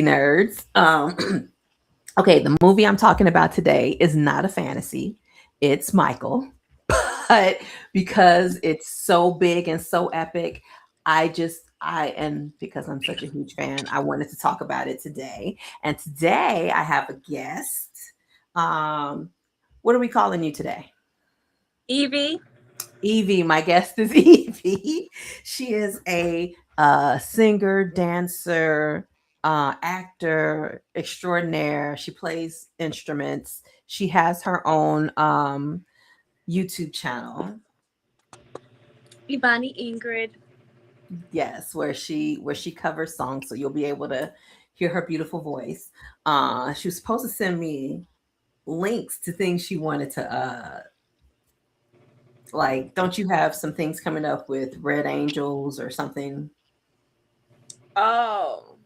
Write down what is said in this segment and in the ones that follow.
nerds. Okay, the movie I'm talking about today is not a fantasy. It's Michael. But because it's so big and so epic, and because I'm such a huge fan, I wanted to talk about it today. And today I have a guest. Um, what are we calling you today? Evie. Evie, my guest is Evie. She is a singer, dancer, actor extraordinaire. She plays instruments. She has her own YouTube channel. Ibani Ingrid. Yes, where she covers songs, so you'll be able to hear her beautiful voice. She was supposed to send me links to things she wanted to like. Don't you have some things coming up with Red Angels or something? Oh.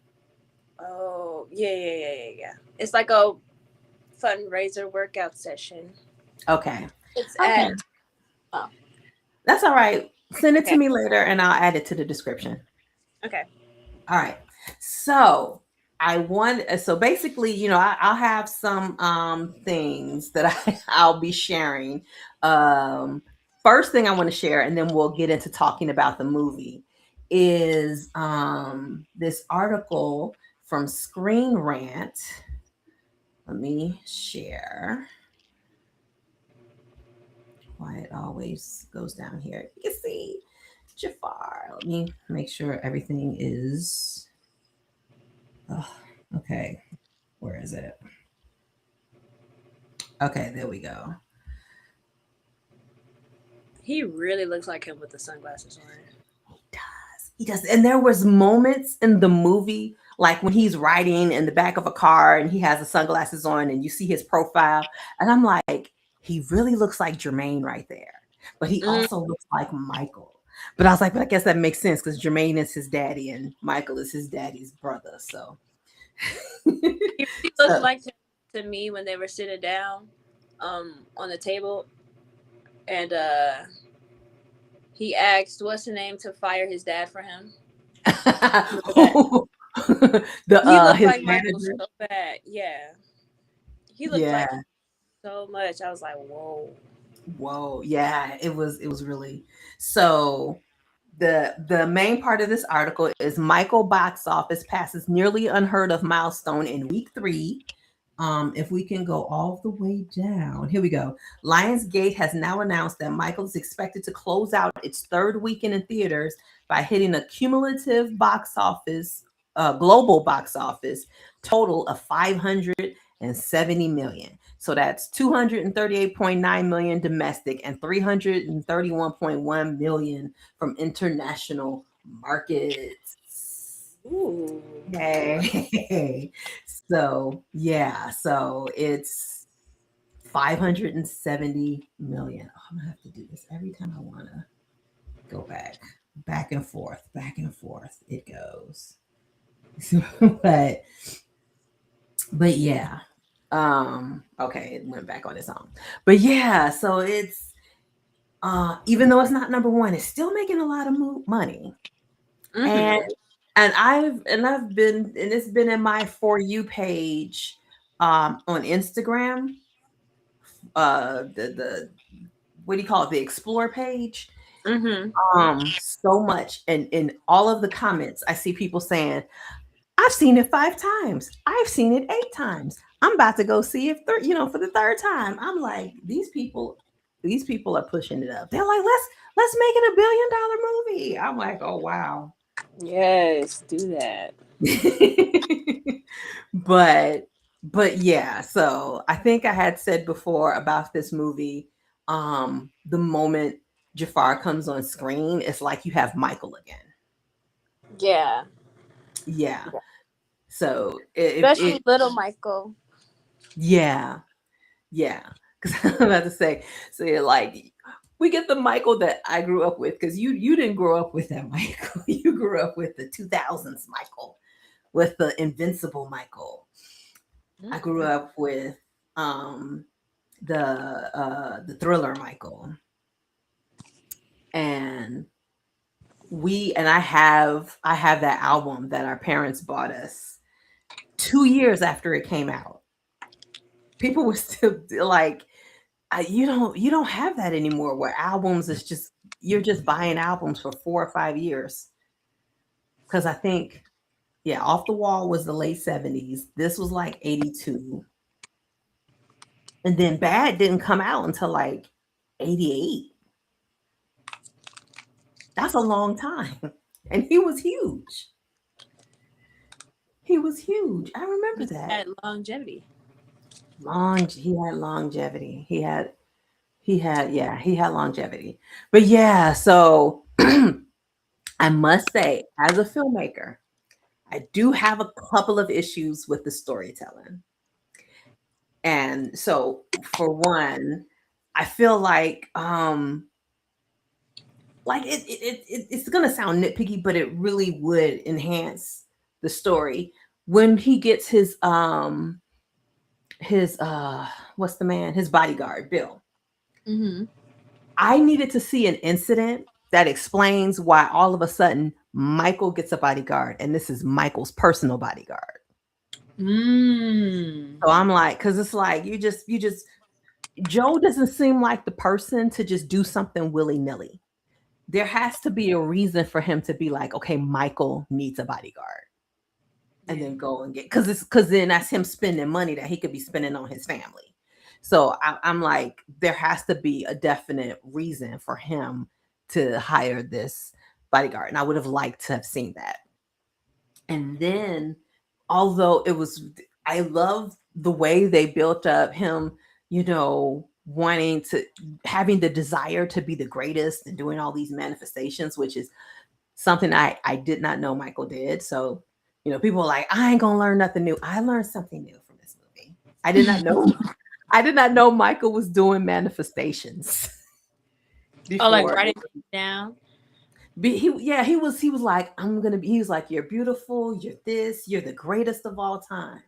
Oh. Yeah. It's like a fundraiser workout session. Okay. It's Okay. at. Oh. That's all right. Send it to Okay. me later and I'll add it to the description. Okay. All right. So so basically, I'll have some things that I'll be sharing. Um First thing I want to share, and then we'll get into talking about the movie, is this article from Screen Rant. Let me share why it always goes down here. You can see Jafar. Let me make sure everything is. Oh, okay. Where is it? Okay, there we go. He really looks like him with the sunglasses on. He does. He does. And there was moments in the movie, like when he's riding in the back of a car and he has the sunglasses on and you see his profile. And I'm like, he really looks like Jermaine right there. But he Mm. also looks like Michael. But I was like, but I guess that makes sense because Jermaine is his daddy and Michael is his daddy's brother. So, He really looked so like to me when they were sitting down, on the table, and he asked what's the name to fire his dad for him. Remember that? the He looked his like Michael manager. so bad. Yeah, he looked like Yeah. him so much. I was like, whoa. Whoa. Yeah, it was really so the main part of this article is Michael box office passes nearly unheard of milestone in week 3. If we can go all the way down, here we go. Lionsgate has now announced that Michael is expected to close out its third weekend in theaters by hitting a cumulative global box office total of 570 million. So that's 238.9 million domestic and 331.1 million from international markets. Ooh. Yay. So, yeah, so it's 570 million. Oh, I'm gonna have to do this every time I want to go back and forth. It goes. but but yeah. Okay, it went back on its own. But yeah, so it's even though it's not number 1, it's still making a lot of money. And Mm-hmm. I've been, and it's been in my For You page on Instagram, the what do you call it, the explore page. Mm-hmm. So much, and in all of the comments I see people saying, I've seen it 5 times, I've seen it 8 times, I'm about to go see it for the third time. I'm like, these people are pushing it up. They're like, let's make it $1 billion movie. I'm like, oh wow. Yes, do that. but but yeah, so I think I had said before about this movie, the moment Jafar comes on screen, it's like you have Michael again. Yeah. Yeah. Yeah. So it Especially little Michael. yeah, yeah. Because I'm about to say, so you're like, we get the Michael that I grew up with, because you didn't grow up with that Michael. You grew up with the 2000s Michael, with the invincible Michael. I grew Mm-hmm. up with um the Thriller Michael, and I have that album that our parents bought us, 2 years after it came out, people were still like, you don't have that anymore. Where albums is just you're just buying albums for 4 or 5 years. Because I think, yeah, Off the Wall was the late 70s. This was like 82, and then Bad didn't come out until like 88. That's a long time, and he was huge. He was huge. I remember He that. had longevity. He had longevity. He had longevity. But yeah, so I must say, as a filmmaker, I do have a couple of issues with the storytelling. And so for one, I feel like it's gonna sound nitpicky, but it really would enhance the story when he gets his what's the man? His bodyguard, Bill. Mm-hmm. I needed to see an incident that explains why all of a sudden Michael gets a bodyguard and this is Michael's personal bodyguard. Mm. So I'm like, because it's like you just Joe doesn't seem like the person to just do something willy-nilly. There has to be a reason for him to be like, okay, Michael needs a bodyguard. And Yeah. then go and get because then that's him spending money that he could be spending on his family. So I'm like, there has to be a definite reason for him to hire this bodyguard, and I would have liked to have seen that. And then, although it was, I love the way they built up him, wanting to having the desire to be the greatest and doing all these manifestations, which is something I did not know Michael did. So, people are like, I ain't gonna learn nothing new. I learned something new from this movie. I did not know I did not know Michael was doing manifestations Oh, like before. writing things down. He was like, he was like, you're beautiful, you're this, you're the greatest of all time.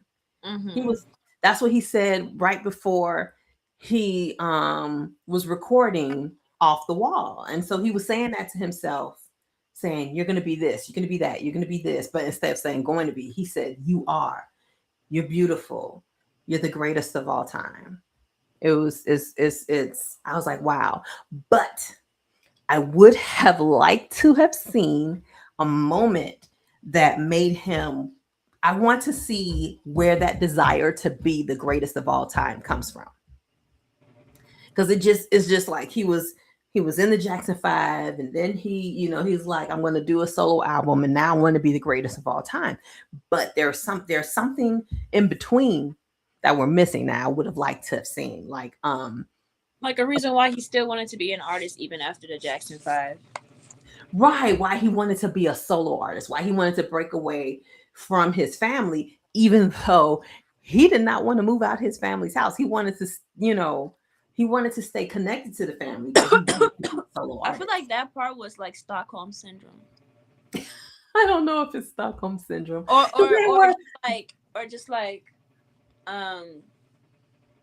He Mm-hmm. was That's what he said right before he was recording Off the Wall. And so he was saying that to himself, saying, you're gonna be this, you're gonna be that, you're gonna be this. But instead of saying going to be, he said, you're beautiful, you're the greatest of all time. It's I was like, wow. But I would have liked to have seen a moment that made him. I want to see where that desire to be the greatest of all time comes from. Because it's just like he was in the Jackson 5, and then he's like, I'm going to do a solo album, and now I want to be the greatest of all time. But there's something in between that we're missing that I would have liked to have seen. Like a reason why he still wanted to be an artist even after the Jackson 5. Right, why he wanted to be a solo artist, why he wanted to break away from his family, even though he did not want to move out his family's house. He wanted to, he wanted to stay connected to the family, but he wanted to be a solo I feel artist. like that part was like Stockholm syndrome, I don't know if it's Stockholm syndrome or because or they or were. just like um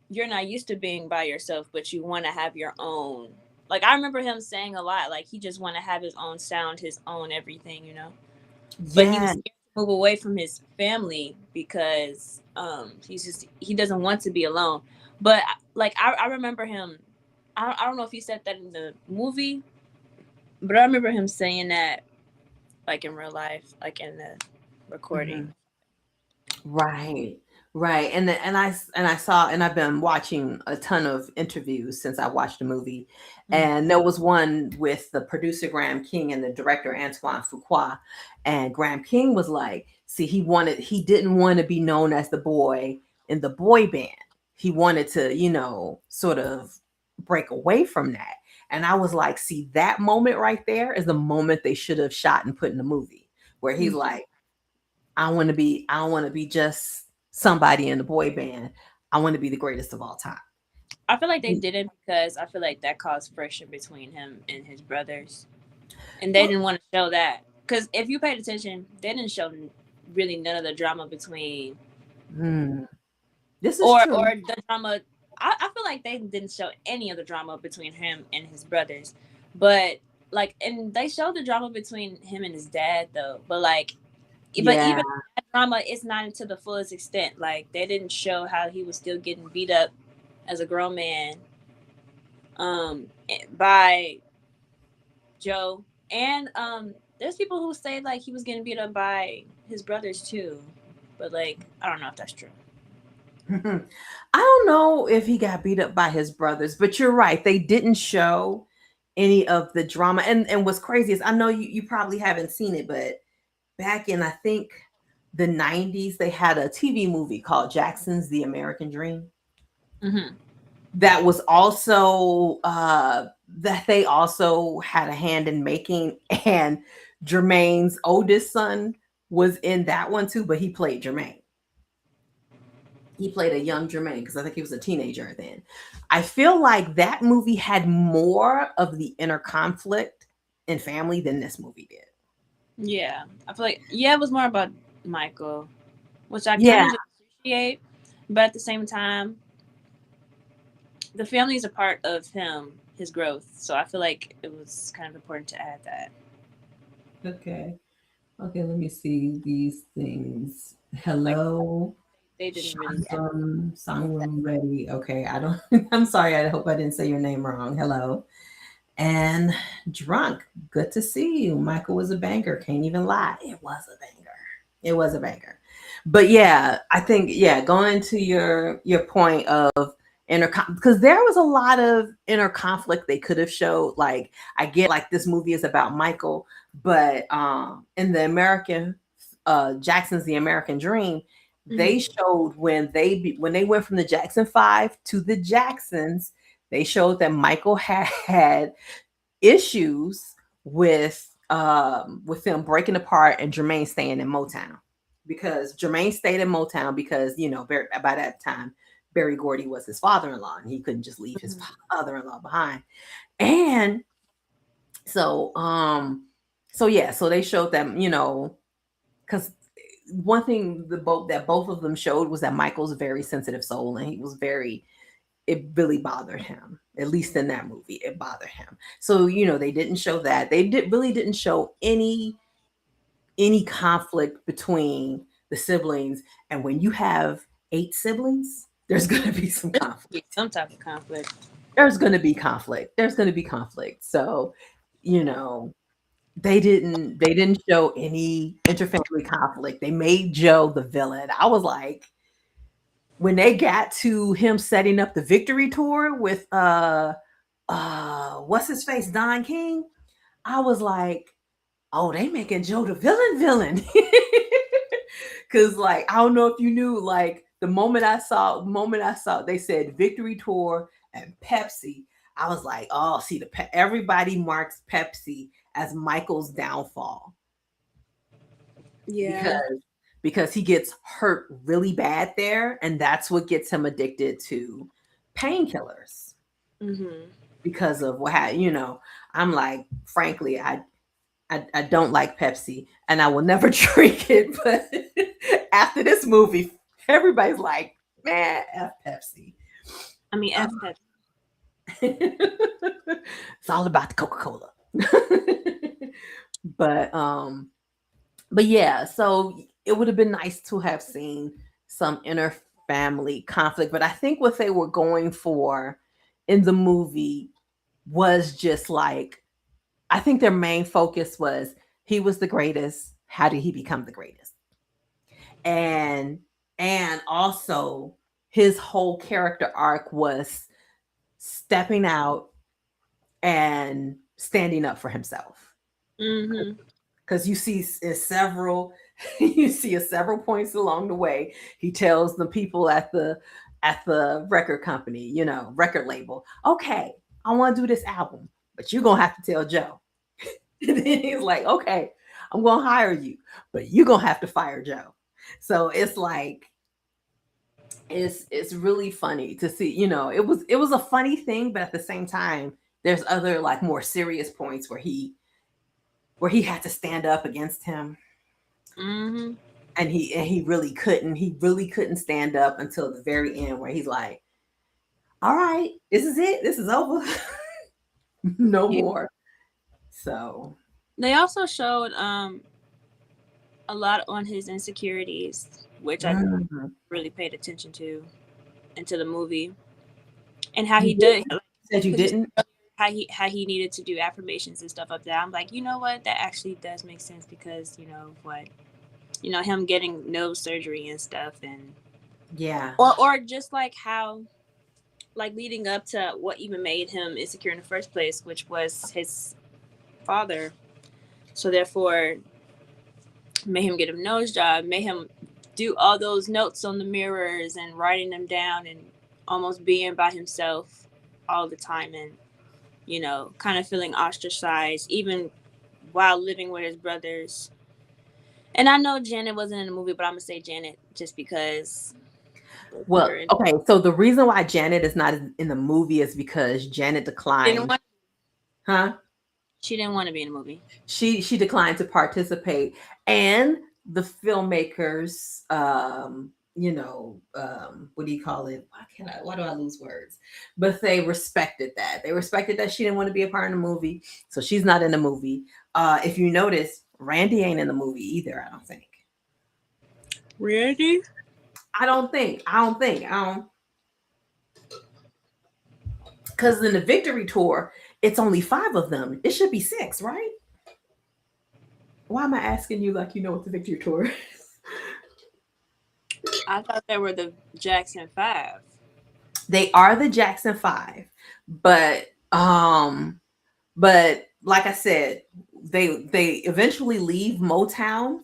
you're not used to being by yourself, but you want to have your own. Like I remember him saying a lot, like he just want to have his own sound, his own everything. But he was Yeah. scared to move away from his family because he doesn't want to be alone. But like I remember him. I don't know if he said that in the movie, but I remember him saying that like in real life, like in the recording. Mhm. Right. Right. And I saw, and I've been watching a ton of interviews since I watched the movie. Mm. And there was one with the producer Graham King and the director Antoine Fuqua. And Graham King was like, see, he didn't want to be known as the boy in the boy band. He wanted to, sort of break away from that. And I was like, see, that moment right there is the moment they should have shot and put in the movie, where he's Mm. like, I don't want to be just somebody in the boy band. I want to be the greatest of all time. I feel like they did it because I feel like that caused friction between him and his brothers, and they Well, didn't want to show that. Because if you paid attention, they didn't show really none of the drama between, hmm, this is or true. the drama. I feel like they didn't show any of the drama between him and his brothers, but like, and they showed the drama between him and his dad though. But like, but Yeah. even that drama, it's not into the fullest extent. Like they didn't show how he was still getting beat up as a grown man, by Joe, and there's people who say like he was getting beat up by his brothers too, but like I don't know if that's true. I don't know if he got beat up by his brothers, but you're right. They didn't show any of the drama. And what's crazy is I know you probably haven't seen it, but back in I think the 90s, they had a TV movie called Jackson's The American Dream. Mm-hmm. That was also that they also had a hand in making, and Jermaine's oldest son was in that one too, but he played Jermaine. He played a young Jermaine because I think he was a teenager then. I feel like that movie had more of the inner conflict in family than this movie did. Yeah, I feel like it was more about Michael, which I kind Yeah, of appreciate, but at the same time, the family is a part of him, his growth. So I feel like it was kind of important to add that. okay. Okay, let me see these things. Like Hello. they didn't really add that. Sangrum ready. Okay, I don't I'm sorry, I hope I didn't say your name wrong. Hello. And drunk. Good to see you. Michael was a banger. Can't even lie. It was a banger. It was a banger. But yeah, I think yeah, going to your point of inner because there was a lot of inner conflict they could have showed. Like I get like this movie is about Michael, but in the American Jackson's The American Dream, they Mm-hmm. showed when they went from the Jackson 5 to the Jacksons, they showed that Michael had issues with them breaking apart and Jermaine staying in Motown, because Jermaine stayed in Motown because by that time Barry Gordy was his father-in-law and he couldn't just leave his Mm-hmm. father-in-law behind. And so yeah, so they showed them, because one thing both of them showed was that Michael's a very sensitive soul, and he was very it really bothered him. At least in that movie, it bothered him. So they didn't show that. They really didn't show any conflict between the siblings. And when you have 8 siblings, there's gonna be some conflict. Some type of conflict. There's gonna be conflict. There's gonna be conflict. So, you know, they didn't show any interfamily conflict. They made Joe the villain. I was like, when they got to him setting up the victory tour with what's his face, Don King, I was like, oh, they making Joe the villain. Cause like I don't know if you knew, like the moment I saw they said victory tour and Pepsi, I was like, oh, see everybody marks Pepsi as Michael's downfall, Yeah. because he gets hurt really bad there, and that's what gets him addicted to painkillers Mm-hmm. because of I'm like, frankly, I don't like Pepsi and I will never drink it. But after this movie, everybody's like, man, F Pepsi. I mean, Um, F Pep. it's all about the Coca Cola. but yeah, so it would have been nice to have seen some inner family conflict. But I think what they were going for in the movie was just like, I think their main focus was he was the greatest. How did he become the greatest? And also his whole character arc was stepping out and standing up for himself. Mm-hmm. Because you see several you see at several points along the way, he tells the people at the record company, record label, okay, I want to do this album, but you're gonna have to tell Joe. And then he's like, okay, I'm gonna hire you, but you're gonna have to fire Joe. So it's like it's really funny to see, it was a funny thing, but at the same time, there's other like more serious points where he had to stand up against him, Mm-hmm. and he really couldn't stand up until the very end, where he's like, all right, this is it, this is over. No Yeah. more. So They also showed a lot on his insecurities, which I Mhm. really paid attention to into the movie, and how You he did? did, like, Said you because you didn't? said how he needed to do affirmations and stuff like that. I'm like, you know what, that actually does make sense because what him getting nose surgery and stuff, and Yeah. or just like how, like, leading up to what even made him insecure in the first place, which was his father. So therefore, made him get a nose job, made him do all those notes on the mirrors and writing them down and almost being by himself all the time, and kind of feeling ostracized even while living with his brothers. And I know Janet wasn't in the movie, but I'm gonna say Janet just because they put her Well, in. okay, so the reason why Janet is not in the movie is because Janet Didn't declined, want. huh? She didn't want to be in the movie. She declined to participate, and the filmmakers, what do you call it? Why do I lose words? But they respected that. They respected that she didn't want to be a part of the movie, so she's not in the movie. If you notice, Randy ain't in the movie either. I don't think. Randy? I don't think. I don't think. I don't. Because in the victory tour, it's only five of them. It should be six, right? Why am I asking you like you know what the victory tour is? I thought they were the Jackson Five. They are the Jackson Five, but but like I said, they eventually leave Motown,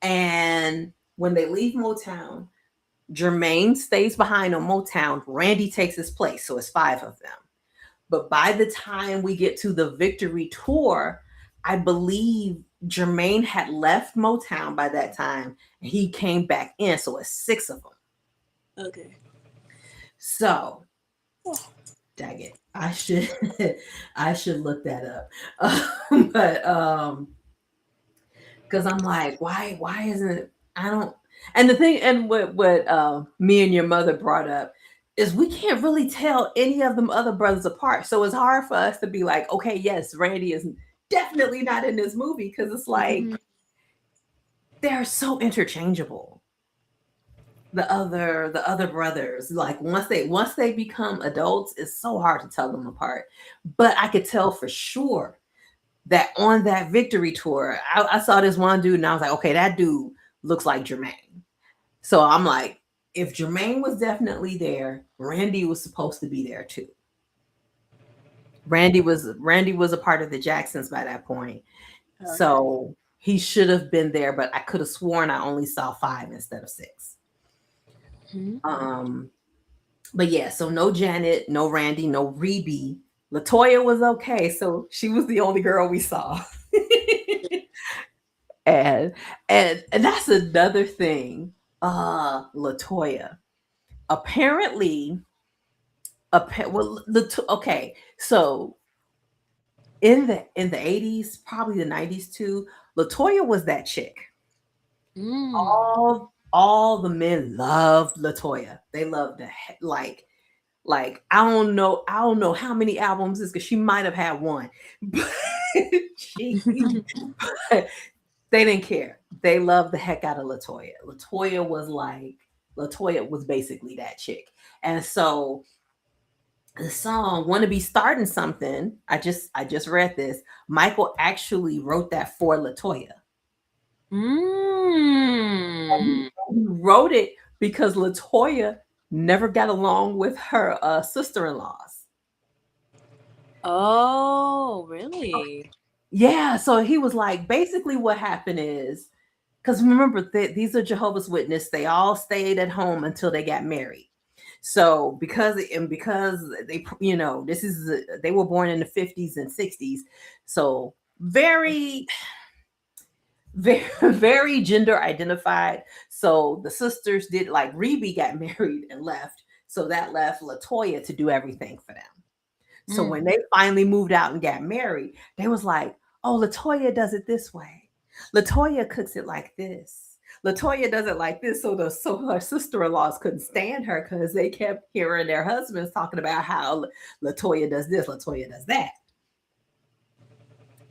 and when they leave Motown, Jermaine stays behind on Motown. Randy takes his place, so it's five of them. But by the time we get to the victory tour, I believe Jermaine had left Motown by that time, and he came back in, so it's six of them. Okay. So dang it. I should I should look that up. But because I'm like, why isn't it I don't and the thing and what me and your mother brought up is we can't really tell any of them other brothers apart. So it's hard for us to be like, okay, yes, Randy is definitely not in this movie because it's like Mm-hmm. they're so interchangeable. The other brothers, like once they become adults, it's so hard to tell them apart. But I could tell for sure that on that victory tour, I saw this one dude and I was like, okay, that dude looks like Jermaine. So I'm like, if Jermaine was definitely there, Randy was supposed to be there too. Randy was a part of the Jacksons by that point. Okay. So he should have been there, but I could have sworn I only saw five instead of six. Mm-hmm. Um, but yeah, so no Janet, no Randy, no Rebe. Latoya was okay, so she was the only girl we saw. and and that's another thing. Latoya. Apparently, okay. So in the 80s, probably the 90s too, Latoya was that chick. Mm. All the men loved Latoya. They loved like I don't know how many albums is because she might have had one, but she but they didn't care. They loved the heck out of Latoya. Latoya was basically that chick, and so the song "Wanna Be Starting Something." I just read this. Michael actually wrote that for Latoya. Mm. He wrote it because Latoya never got along with her sister-in-laws. Oh, really? Yeah, so he was like, basically, what happened is, because remember, these are Jehovah's Witness. They all stayed at home until they got married. So because this is they were born in the 50s and 60s, so very very very gender identified. So the sisters did like Rebe got married and left, so that left Latoya to do everything for them. So Mm. when they finally moved out and got married, they was like, "Oh, Latoya does it this way. Latoya cooks it like this. Latoya does it like this." So her sister-in-laws couldn't stand her because they kept hearing their husbands talking about how Latoya does this, Latoya does that.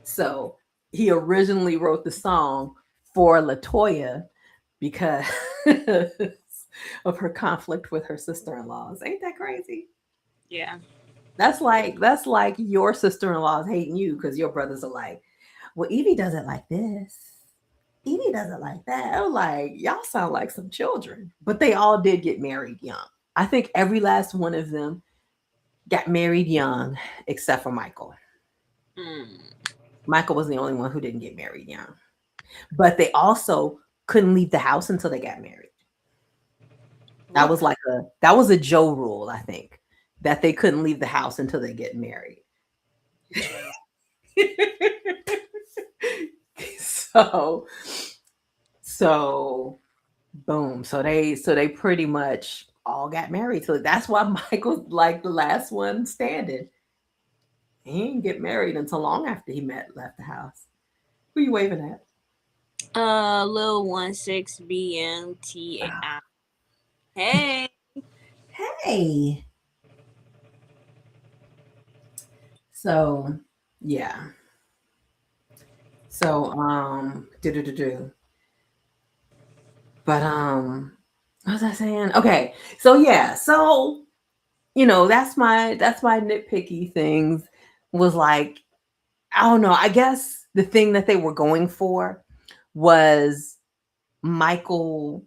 So he originally wrote the song for Latoya because of her conflict with her sister-in-laws. Ain't that crazy? Yeah. That's like your sister-in-laws hating you because your brothers are like, well, Evie does it like this. Evie does it like that. I'm like, y'all sound like some children. But they all did get married young. I think every last one of them got married young except for Michael. Mm. Michael was the only one who didn't get married young. But they also couldn't leave the house until they got married. What? That was a Joe rule, I think, that they couldn't leave the house until they get married. Joe. so so boom. So they pretty much all got married. So that's why Michael's like the last one standing. He didn't get married until long after he left the house. Who you waving at? Lil 16BMT. Hey. Hey. So yeah. So do. But what was I saying? Okay. So yeah, so that's my nitpicky things was like, I don't know, I guess the thing that they were going for was Michael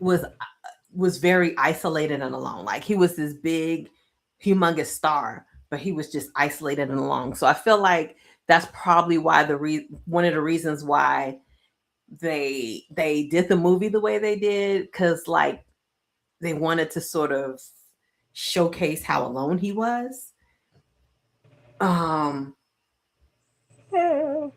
was was very isolated and alone. Like he was this big, humongous star, but he was just isolated and alone. So I feel like that's probably why one of the reasons why they did the movie the way they did, because like they wanted to sort of showcase how alone he was. Um, but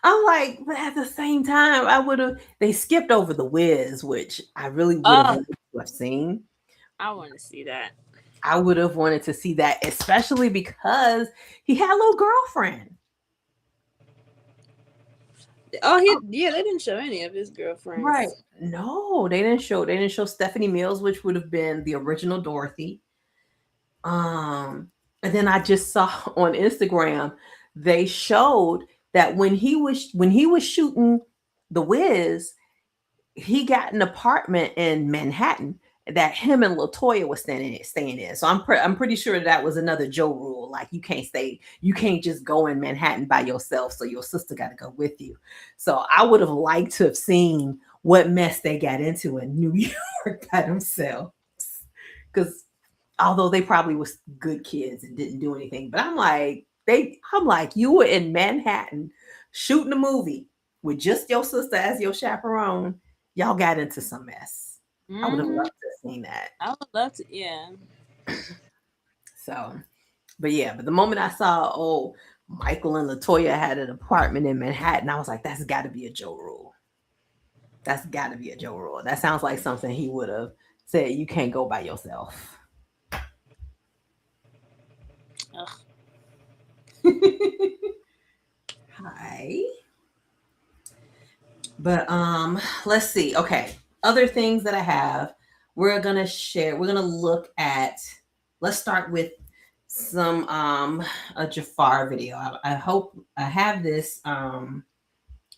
I'm like, but at the same time, I would have. They skipped over the Wiz, which I really would have Oh, wanted to have seen. I want to see that. I would have wanted to see that, especially because he had a little girlfriend. Oh, yeah, they didn't show any of his Right. girlfriends. No, they didn't show. They didn't show Stephanie Mills, which would have been the original Dorothy. Um, and then I just saw on Instagram they showed that when he was shooting The Wiz, he got an apartment in Manhattan that him and Latoya was staying in. So I'm pretty sure that was another Joe rule. Like you can't just go in Manhattan by yourself. So your sister got to go with you. So I would have liked to have seen what mess they got into in New York by themselves. Because although they probably was good kids and didn't do anything, but I'm like, you were in Manhattan shooting a movie with just your sister as your chaperone. Y'all got into some mess. I would have Mm-hmm. loved to have seen that. I would love to. Yeah. So, but yeah, but the moment I saw, Michael and Latoya had an apartment in Manhattan, I was like, that's got to be a Joe rule. That's got to be a Joe rule. That sounds like something he would have said. You can't go by yourself. Ugh. Hi. But let's see. Okay. Other things that I have, we're gonna share. We're gonna look at. Let's start with some a Jafar video. I hope I have this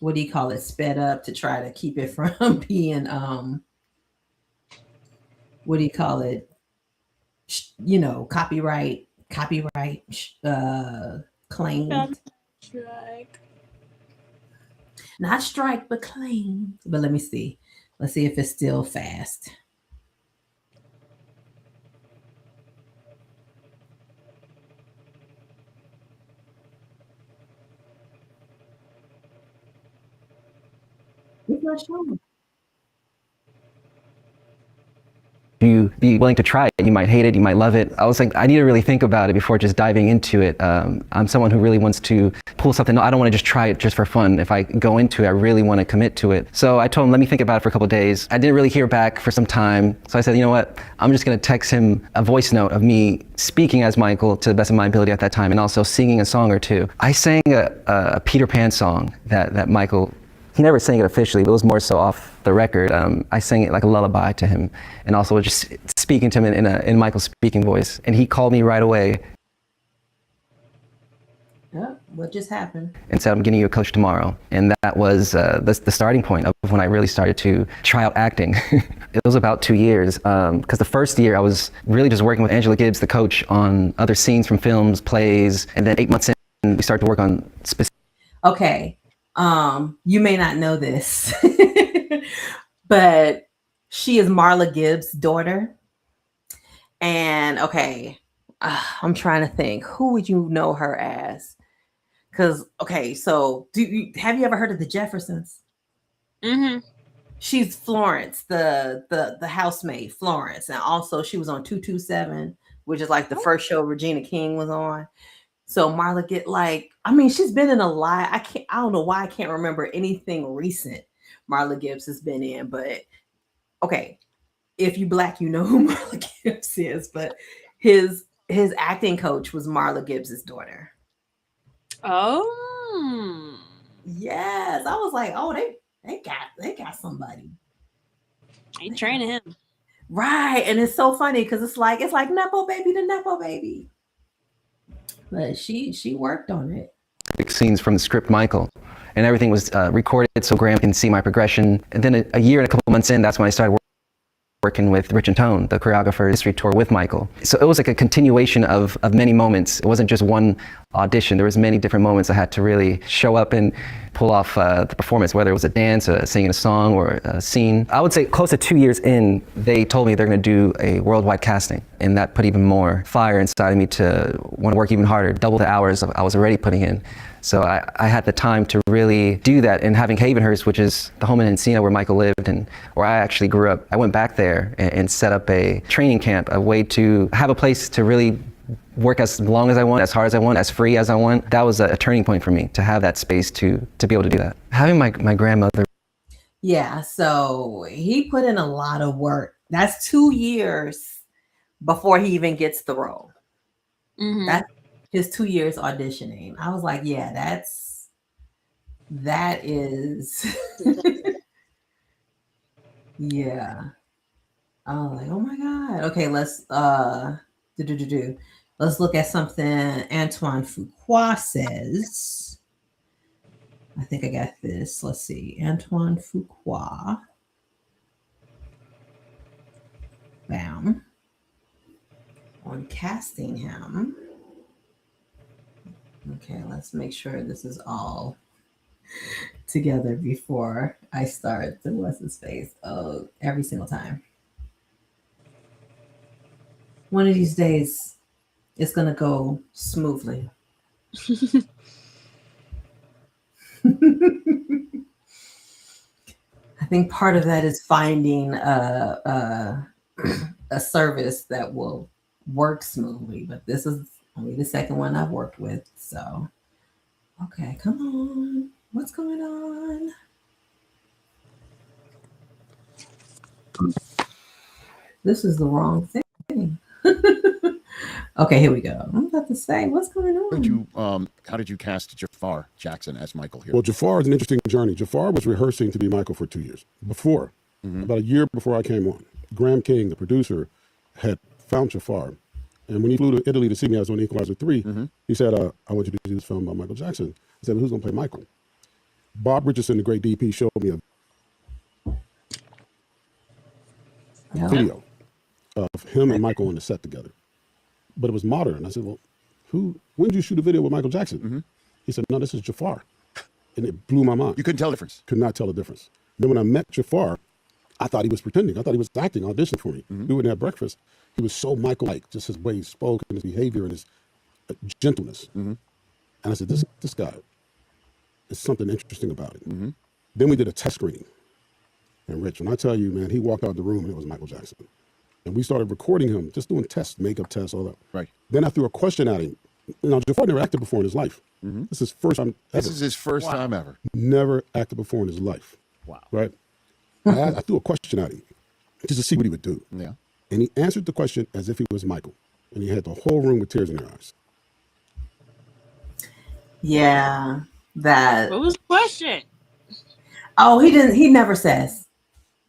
what do you call it, sped up to try to keep it from being what do you call it, copyright claimed. Copy strike. Not strike but claimed. But let me see. Let's see if it's still fast. It's not showing. You be willing to try it. You might hate it, you might love it. I was like, I need to really think about it before just diving into it. I'm someone who really wants to pull something. I don't want to just try it just for fun. If I go into it, I really want to commit to it. So I told him, let me think about it for a couple of days. I didn't really hear back for some time. So I said, you know what? I'm just going to text him a voice note of me speaking as Michael to the best of my ability at that time, and also singing a song or two. I sang a Peter Pan song that Michael, he never sang it officially, but it was more so off the record. I sang it like a lullaby to him, and also just speaking to him in Michael's speaking voice. And he called me right away. What just happened? and said, I'm getting you a coach tomorrow. And that was the starting point of when I really started to try out acting. It was about 2 years, because the first year I was really just working with Angela Gibbs, the coach, on other scenes from films, plays, and then 8 months in, we started to work on specific. Okay. You may not know this, but she is Marla Gibbs' daughter. And okay, I'm trying to think. Who would you know her as? Because okay, so have you ever heard of the Jeffersons? Mm-hmm. She's Florence, the housemaid Florence, and also she was on 227, which is like the first show Regina King was on. So Marla get like, I mean, she's been in a lot. I don't know why I can't remember anything recent Marla Gibbs has been in, but okay, if you black, you know who Marla Gibbs is, but his acting coach was Marla Gibbs's daughter. Oh. Yes, I was like, oh, they got somebody. He training him. Right, and it's so funny because it's like nepo baby to nepo baby, but she worked on it. Scenes from the script Michael, and everything was recorded so Graham can see my progression. And then a year and a couple months in, that's when I started working with Rich and Tone, the choreographer, history tour with Michael. So it was like a continuation of many moments. It wasn't just one audition. There was many different moments I had to really show up and pull off the performance, whether it was a dance, singing a song, or a scene. I would say close to 2 years in, they told me they're going to do a worldwide casting, and that put even more fire inside of me to want to work even harder, double the hours I was already putting in. So I had the time to really do that. And having Havenhurst, which is the home in Encino where Michael lived and where I actually grew up, I went back there and set up a training camp, a way to have a place to really work as long as I want, as hard as I want, as free as I want. That was a turning point for me, to have that space to be able to do that. Having my grandmother. Yeah, so he put in a lot of work. That's 2 years before he even gets the role. Mm-hmm. That's his 2 years auditioning. I was like, yeah, that is yeah. I was like, oh my God. Okay, let's let's look at something Antoine Fuqua says. I think I got this. Let's see. Antoine Fuqua. Bam. On casting him. Okay, let's make sure this is all together before I start the what's his face. Oh, every single time. One of these days, it's gonna go smoothly. I think part of that is finding a service that will work smoothly, but this is only the second one I've worked with. So, okay, come on. What's going on? This is the wrong thing. Okay, here we go. I'm about to say, what's going on? How did you cast Jafar Jackson as Michael here? Well, Jafar is an interesting journey. Jafar was rehearsing to be Michael for 2 years. Before, about a year before I came on, Graham King, the producer, had found Jafar. And when he flew to Italy to see me, I was on Equalizer 3, he said, I want you to do this film about Michael Jackson. I said, well, who's going to play Michael? Bob Richardson, the great DP, showed me a video of him and Michael on the set together. But it was modern. I said, well, when did you shoot a video with Michael Jackson? He said, no, this is Jafar. And it blew my mind. You couldn't tell the difference? Could not tell the difference. Then when I met Jafar, I thought he was pretending. I thought he was acting, auditioning for me. We wouldn't have breakfast. He was so Michael-like, just his way he spoke and his behavior and his gentleness. And I said, this guy, there's something interesting about it. Then we did a test screening. And Rich, when I tell you, man, he walked out of the room and it was Michael Jackson. And we started recording him, just doing tests, makeup tests, all that. Right. Then I threw a question at him. Now, Jafar never acted before in his life. This is his first time ever. This is his first time ever. Never acted before in his life. Wow. Right? I threw a question at him just to see what he would do. Yeah. And he answered the question as if he was Michael. And he had the whole room with tears in their eyes. Yeah, that. What was the question? Oh, he never says.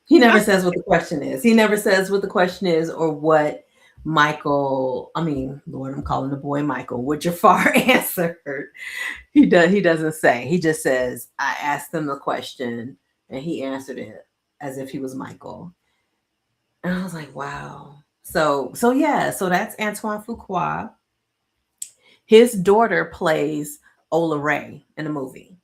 He never says what the question is. He never says what the question is or what Michael, I mean, Lord, I'm calling the boy Michael, what Jafar answered. He doesn't say. He just says, I asked him the question and he answered it as if he was Michael. And I was like, wow. So yeah, so that's Antoine Fuqua. His daughter plays Ola Ray in the movie.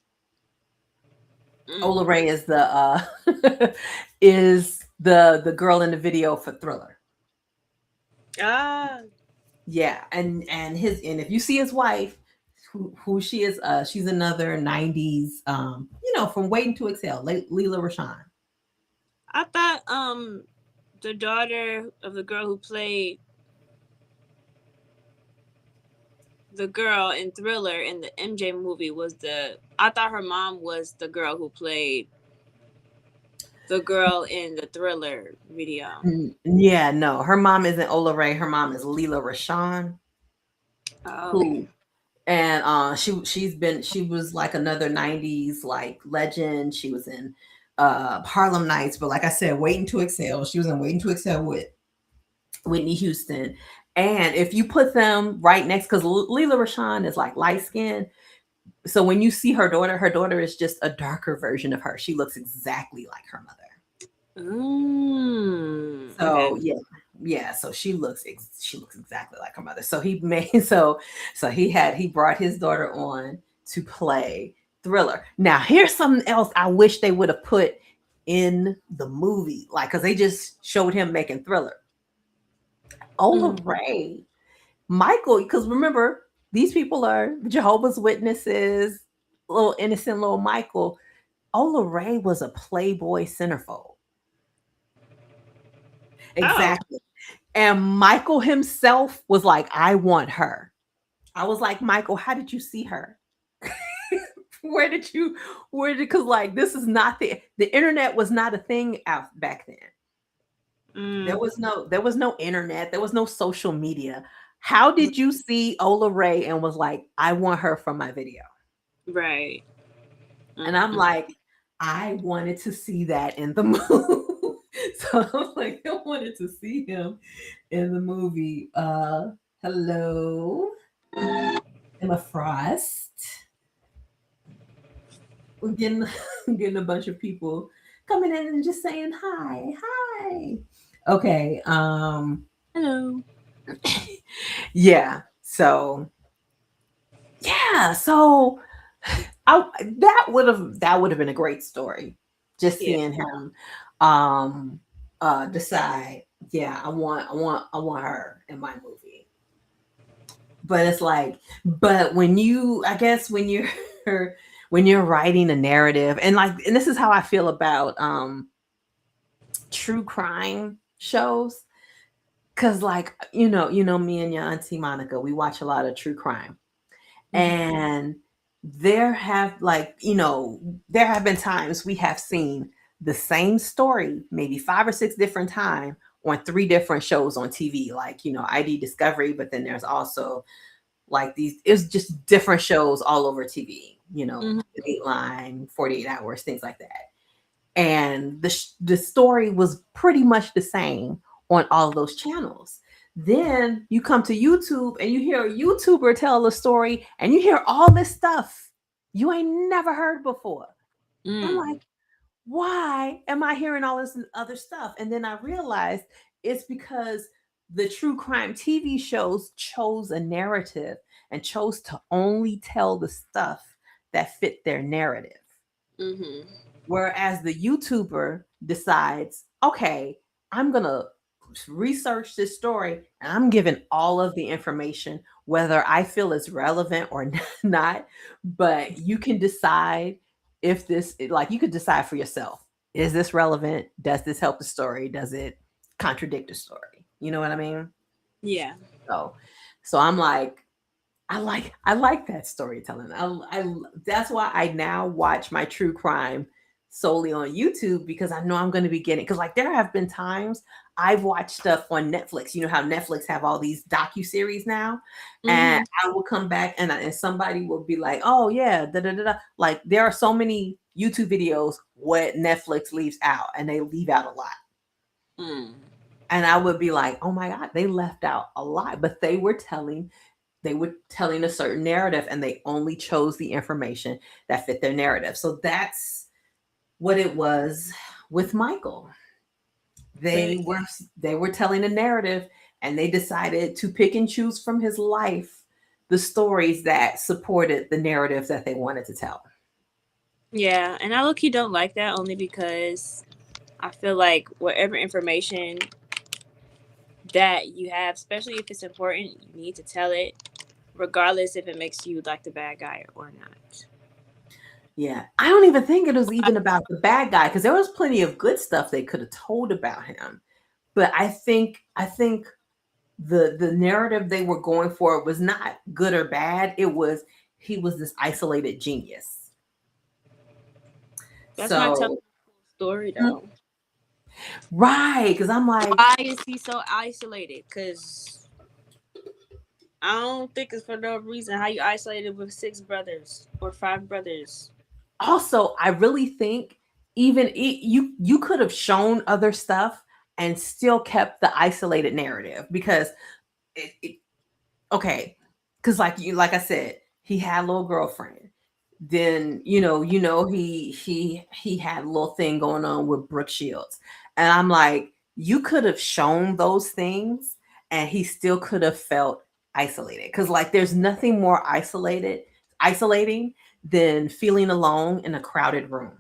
Mm. Ola Ray is the is the girl in the video for Thriller. Ah. Yeah, and if you see his wife, who she is, she's another '90s, from Waiting to Exhale, Leela Rashawn. I thought the daughter of the girl who played the girl in Thriller in the MJ movie was the. I thought her mom was the girl who played the girl in the Thriller video. Yeah, no, her mom isn't Ola Ray. Her mom is Leela Rashawn, Oh, okay. who and she was like another '90s like legend. She was in Harlem Nights, but like I said, Waiting to Exhale. She was in Waiting to Exhale with Whitney Houston. And if you put them right next, because Leela Rashawn is like light skinned. So when you see her daughter is just a darker version of her. She looks exactly like her mother. Okay. So yeah. So she looks exactly like her mother. So he made so he brought his daughter on to play Thriller. Now here's something else I wish they would have put in the movie, like because they just showed him making Thriller. Ola Mm. Ray, Michael, because remember, these people are Jehovah's Witnesses, little innocent little Michael. Ola Ray was a Playboy centerfold. Oh. Exactly. And Michael himself was like, I want her. I was like, Michael, how did you see her? Because like this is not the internet was not a thing out back then. Mm. There was no internet, there was no social media. How did you see Ola Ray and was like, I want her from my video? Right. And I'm Mm. like, I wanted to see that in the movie. So I'm like, I wanted to see him in the movie. Hello, Emma Frost. We're getting getting a bunch of people coming in and just saying hi, hi. Okay. Hello. Yeah. So yeah. So that would have been a great story. Just Yeah. seeing him um decide, yeah, I want her in my movie. But it's like, but when you I guess when you're when you're writing a narrative, and this is how I feel about true crime shows. Cause like, me and your auntie Monica, we watch a lot of true crime. Mhm. And there have there have been times we have seen the same story maybe 5 or 6 different times on 3 different shows on TV, like ID Discovery, but then there's also like these it's just different shows all over TV, Mhm. Dateline, 48 Hours, things like that. And the story was pretty much the same on all of those channels. Then you come to YouTube and you hear a YouTuber tell a story and you hear all this stuff you ain't never heard before. I'm Mm. like, why am I hearing all this other stuff? And then I realized it's because the true crime TV shows chose a narrative and chose to only tell the stuff that fit their narrative. Mhm. Whereas the YouTuber decides, okay, I'm going to research this story and I'm giving all of the information, whether I feel it's relevant or not. But you can decide if you could decide for yourself. Is this relevant? Does this help the story? Does it contradict the story? You know what I mean? Yeah. So, so I'm like, I like that storytelling. That's why I now watch my true crime solely on YouTube, because I know I'm going to be getting, because like there have been times I've watched stuff on Netflix. You know how Netflix have all these docu series now, and Mhm. I will come back and somebody will be like, oh yeah, da da da da. Like there are so many YouTube videos what Netflix leaves out, and they leave out a lot. Mm. And I would be like, oh my God, they left out a lot, but they were telling a certain narrative and they only chose the information that fit their narrative. So that's what it was with Michael. But They were they were telling a narrative and they decided to pick and choose from his life the stories that supported the narrative that they wanted to tell. yeah, and I low key don't like that only because I feel like whatever information that you have, especially if it's important, you need to tell it, regardless if it makes you like the bad guy or not. Yeah. I don't even think it was even about the bad guy because there was plenty of good stuff they could have told about him. But I think the narrative they were going for was not good or bad. It was he was this isolated genius. That's not telling So the story mm, though. right, because I'm like, Why is he so isolated? Because I don't think it's for no reason. How you isolated with six brothers or five brothers? also I really think even you could have shown other stuff and still kept the isolated narrative because it okay, because like I said, he had a little girlfriend. Then he had a little thing going on with Brooke Shields, and I'm like, you could have shown those things, and he still could have felt isolated. Because like, there's nothing more isolating than feeling alone in a crowded room,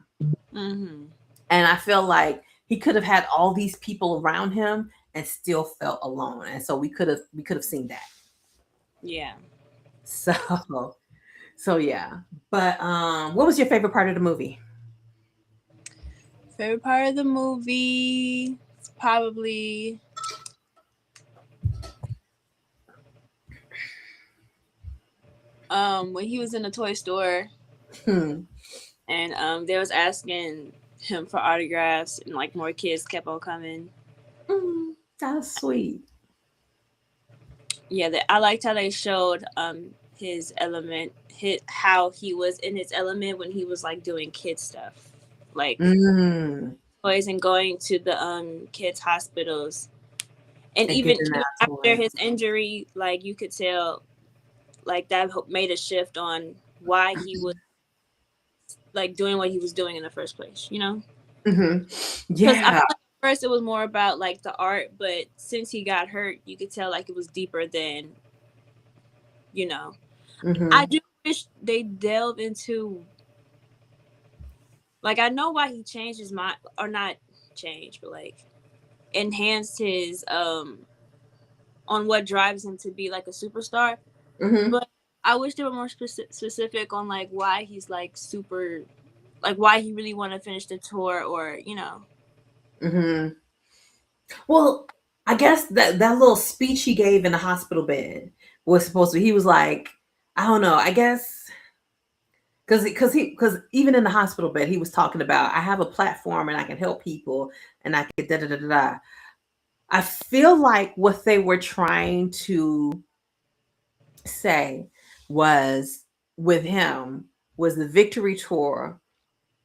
Mm-hmm. and I feel like he could have had all these people around him and still felt alone, and so we could have seen that. Yeah. So so yeah. But what was your favorite part of the movie? Favorite part of the movie is probably when he was in the toy store Hmm. and they was asking him for autographs and like more kids kept on coming. That's sweet. Yeah, I liked how they showed his element, how he was in his element when he was like doing kid stuff, like Mm. toys and going to the kids hospitals, and And even getting even that after toy. his injury, like you could tell, like that made a shift on why he was like doing what he was doing in the first place, you know? Hmm. Because I Yeah. feel like at first it was more about like the art, but since he got hurt, you could tell like it was deeper than, you know. I Hmm. do wish they delve into, like, I know why he changed his mind, or not changed, but like enhanced his on what drives him to be like a superstar. Hmm. But I wish they were more specific on like why he's like super, like why he really want to finish the tour, or you know. Hmm. Well, I guess that little speech he gave in the hospital bed was supposed to. He was like, I don't know. I guess because even in the hospital bed, he was talking about I have a platform and I can help people and I could da da da da da. I feel like what they were trying to say was with him was the victory tour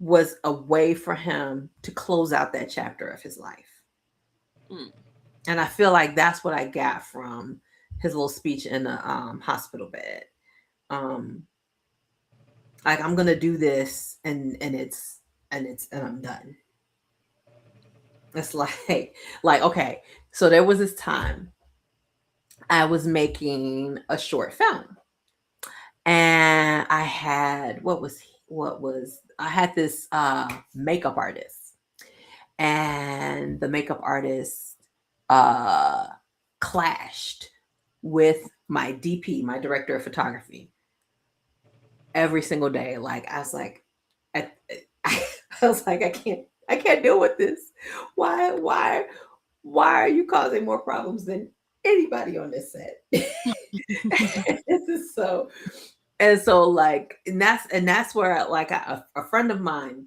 was a way for him to close out that chapter of his life. Mm. And I feel like that's what I got from his little speech in the hospital bed. Um, like I'm gonna do this, and I'm done. It's like okay. So there was this time I was making a short film, and I had what was I had this makeup artist, and the makeup artist uh clashed with my DP, my director of photography, every single day. Like I was like, I, I was like, I can't deal with this. Why are you causing more problems than anybody on this set? This is so and so like and that's where like a friend of mine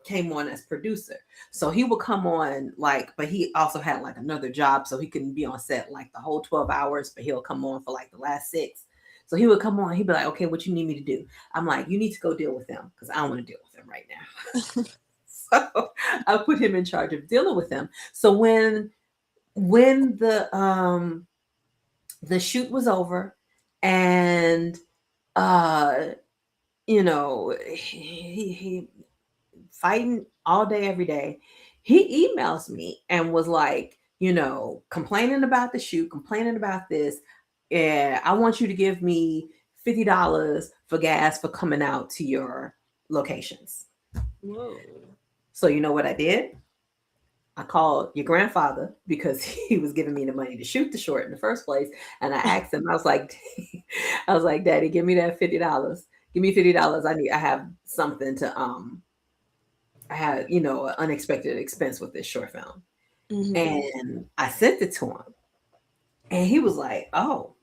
came on as producer. So he would come on like, but he also had like another job, so he couldn't be on set like the whole 12 hours, but he'll come on for like the last six. So he would come on, he'd be like, okay, what you need me to do? I'm like, you need to go deal with them because I don't want to deal with them right now. So I put him in charge of dealing with them. So when when the shoot was over, and uh he fighting all day every day, he emails me and was like, complaining about the shoot, complaining about this, and I want you to give me $50 for gas for coming out to your locations. Whoa. So you know what I did? I called your grandfather because he was giving me the money to shoot the short in the first place. And I asked him, I was like, I was like, Daddy, give me that $50. Give me $50. I have something to I had, an unexpected expense with this short film. Mm-hmm. And I sent it to him. And he was like, oh,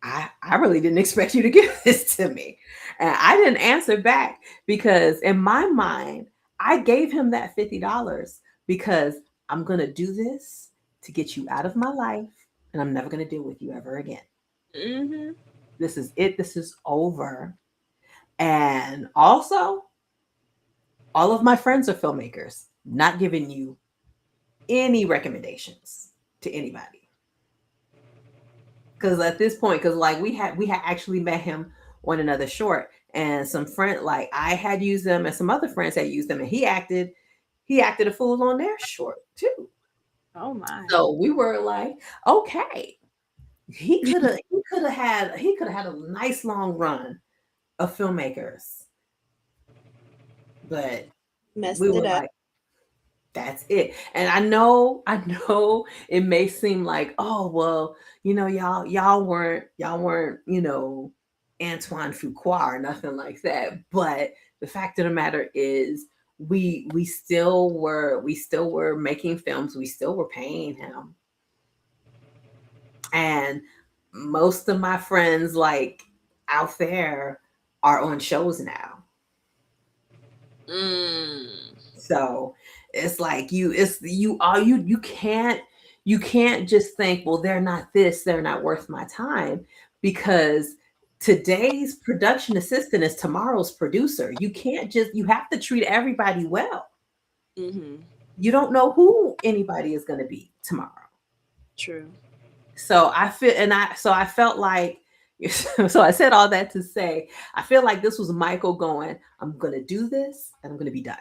I really didn't expect you to give this to me. And I didn't answer back because in my mind, I gave him that $50 because I'm going to do this to get you out of my life, and I'm never going to deal with you ever again. Mm-hmm. This is it. This is over. And also, all of my friends are filmmakers, not giving you any recommendations to anybody. Because at this point, because like we had actually met him on another short, and some friend, like I had used them and some other friends had used them, and he acted a fool on their short too. Oh my. So we were like, okay, he could have had a nice long run of filmmakers, but we Messed it were up. like, that's it. And I know it may seem like, oh well, y'all weren't, Antoine Fuqua or nothing like that. But the fact of the matter is we still were making films, we still were paying him. And most of my friends like out there are on shows now. Mm. So it's like you can't just think, well, they're not this, they're not worth my time, because today's production assistant is tomorrow's producer. You have to treat everybody well. Mm-hmm. You don't know who anybody is going to be tomorrow. True. So I felt like so I said all that to say I feel like this was Michael going, I'm going to do this and I'm going to be done.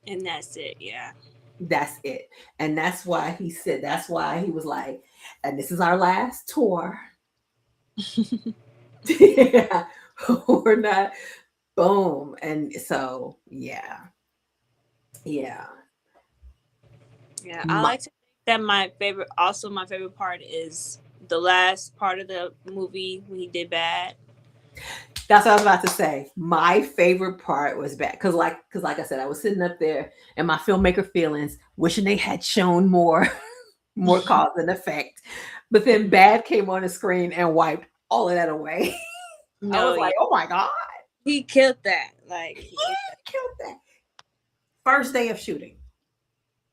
And that's it. Yeah. That's it. And that's why he was like, and this is our last tour. Yeah. We're not, boom. And so, yeah. Yeah. Yeah. I My, like to think that my favorite part is the last part of the movie when he did bad. that's what I was about to say. My favorite part was bad. Cause like I said, I was sitting up there and my filmmaker feelings, wishing they had shown more, more cause and effect. But then bad came on the screen and wiped all of that away. I No, was yeah. like, oh my God. He killed that. Like he killed that. He killed that. First day of shooting.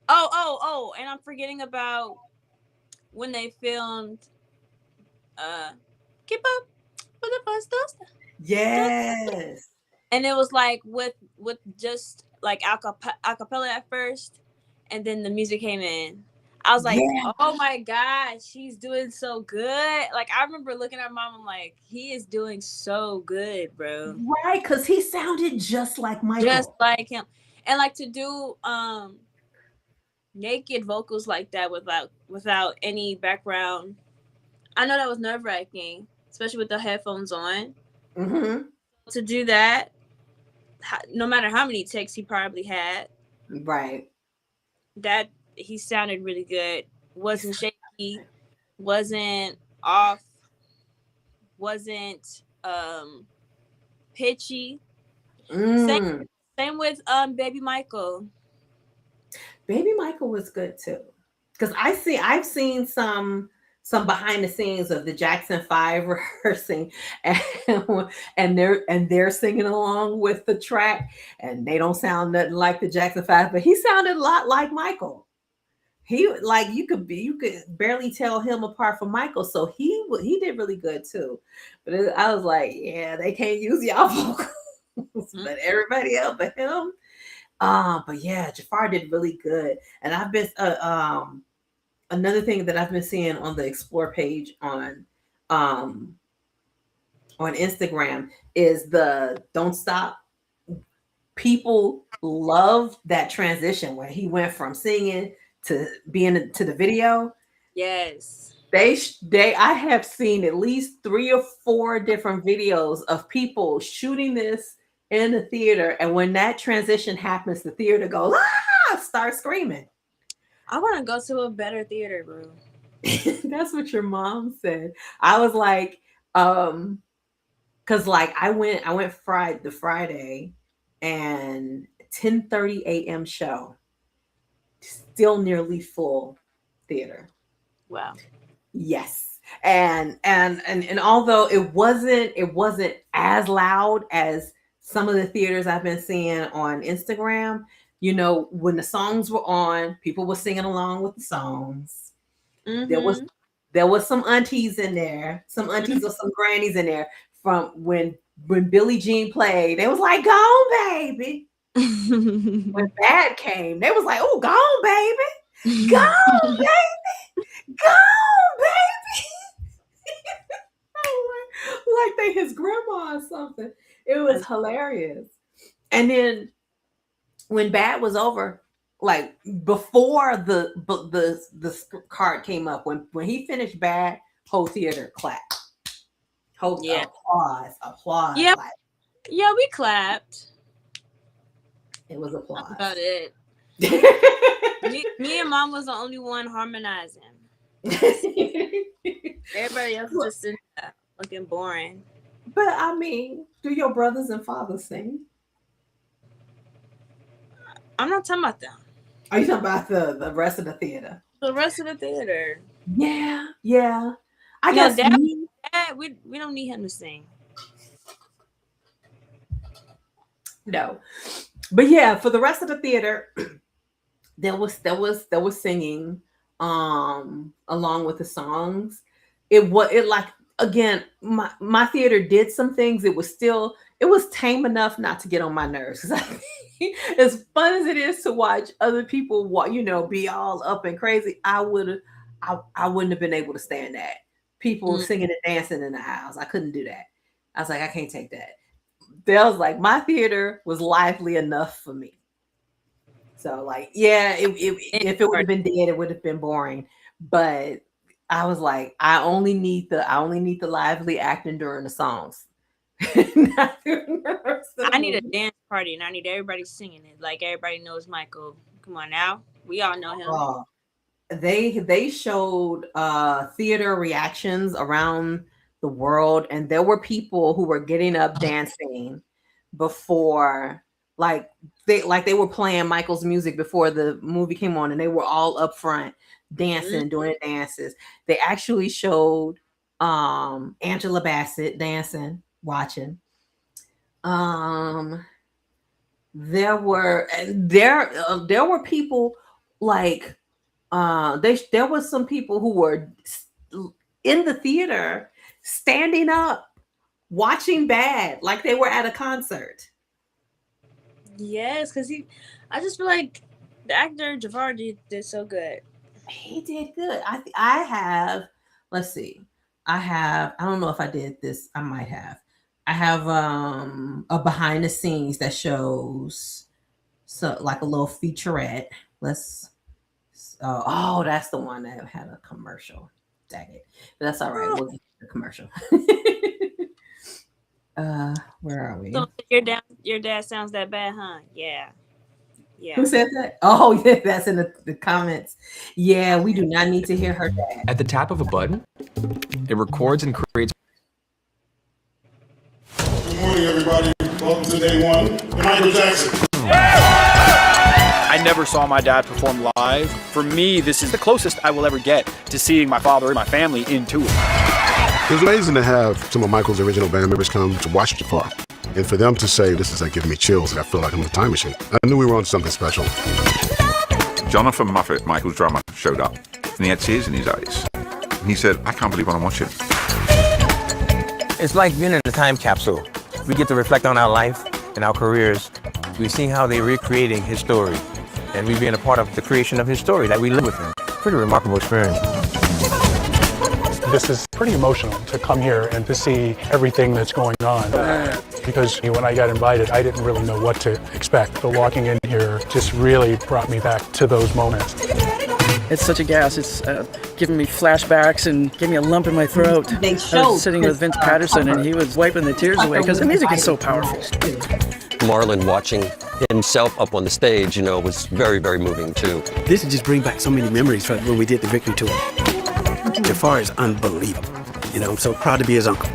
Oh, and I'm forgetting about when they filmed uh Keep Up with the First Dust. Yes. And it was like with just like acapella at first, and then the music came in. I was like, Yeah. oh my god, she's doing so good. Like I remember looking at mom, I'm like, he is doing so good, bro. Right. Because he sounded just like Just Michael. like him. And like to do naked vocals like that without any background. I know that was nerve wracking, especially with the headphones on. Hmm. To do that, no matter how many takes he probably had, Right. that he sounded really good. Wasn't shaky, wasn't off, wasn't pitchy. Same Mm. same with Baby Michael. Baby Michael was good too. Because I've seen some behind the scenes of the Jackson Five rehearsing, and and they're singing along with the track, and they don't sound nothing like the Jackson Five, but he sounded a lot like Michael. He, like, you could barely tell him apart from Michael, so he did really good too. But I was like, yeah, they can't use y'all vocals, Mm. but everybody else but him. But yeah, Jafar did really good, and I've been another thing that I've been seeing on the explore page um on Instagram is the Don't Stop. People love that transition where he went from singing to being to the video. Yes. They I have seen at least 3 or 4 different videos of people shooting this in the theater, and when that transition happens, the theater goes start screaming. I want to go to a better theater, bro. That's what your mom said. I was like, because like I went Friday, and 10:30 a.m. show, still nearly full theater. Wow. Yes. And although it wasn't as loud as some of the theaters I've been seeing on Instagram, when the songs were on, people were singing along with the songs. There was Mm-hmm. there was some aunties in there, some aunties or some grannies in there from when Billie Jean played. They was like, "Go on, baby." When Bad came, they was like, "Oh, go on, baby. Go on, baby. Go on, baby." Like they his grandma or something. It was hilarious. And then when Bad was over, like before the card came up, when he finished Bad, whole theater clapped. Whole Yeah. applause. Yeah. Like Yeah, we clapped. it was That's applause. about it. Me and mom was the only one harmonizing. Everybody else was just sitting there looking boring. But I mean, do your brothers and fathers sing? I'm not talking about them. Are you talking about the rest of the theater? The rest of the theater. Yeah. I No, guess Dad, we don't need him to sing. no. But yeah, for the rest of the theater, there was singing along with the songs. It like, again, my theater did some things. It was tame enough not to get on my nerves, because as fun as it is to watch other people be all up and crazy, I wouldn't have been able to stand that. People Mm. singing and dancing in the aisles. I couldn't do that. I was like, I can't take that. That was like, my theater was lively enough for me. So like, yeah, if it would have been dead, it would have been boring. But I was like, I only need the lively acting during the songs. Not during the rest of the I need a movie. dance party and I need everybody singing it. Like everybody knows Michael. Come on now. We all know him. Oh, they showed theater reactions around the world, and there were people who were getting up dancing before, like they were playing Michael's music before the movie came on, and they were all up front Mm. dancing, doing dances. They actually showed Angela Bassett dancing, watching. um there were people, like, there was some people who were in the theater, standing up, watching Bad like they were at a concert. Yes, because I just feel like the actor Jafar did so good. He did good. I have, let's see. I don't know if I did this. I might have. I have a behind the scenes that shows, so like a little featurette. Let's oh, that's the one that had a commercial. Dang it. But that's all right. Oh, We'll get to the commercial. Where are we? so your dad sounds that bad, huh? Yeah. Yeah. Who said that? Oh, yeah, that's in the comments. Yeah, we do not need to hear her dad. At the tap of a button, it records and creates. Good morning, everybody. Welcome to day one of Michael Jackson. I never saw my dad perform live. For me, this is the closest I will ever get to seeing my father and my family into it. It was amazing to have some of Michael's original band members come to watch Jafar. And for them to say, this is like giving me chills, and I feel like I'm in a time machine. I knew we were on something special. Jonathan Moffat, Michael's drummer, showed up, and he had tears in his eyes. And he said, I can't believe what I'm watching. It's like being in a time capsule. We get to reflect on our life and our careers. We see how they're recreating his story, and we being a part of the creation of his story that we live with him. pretty remarkable experience. This is pretty emotional to come here and to see everything that's going on. Because when I got invited, I didn't really know what to expect. So walking in here just really brought me back to those moments. It's such a gas. It's giving me flashbacks and giving me a lump in my throat. I was sitting with Vince Patterson and he was wiping the tears away because the music is so powerful. Marlon watching himself up on the stage, was very, very moving too. This would just bring back so many memories from when we did the victory tour. Jafar is unbelievable. I'm so proud to be his uncle.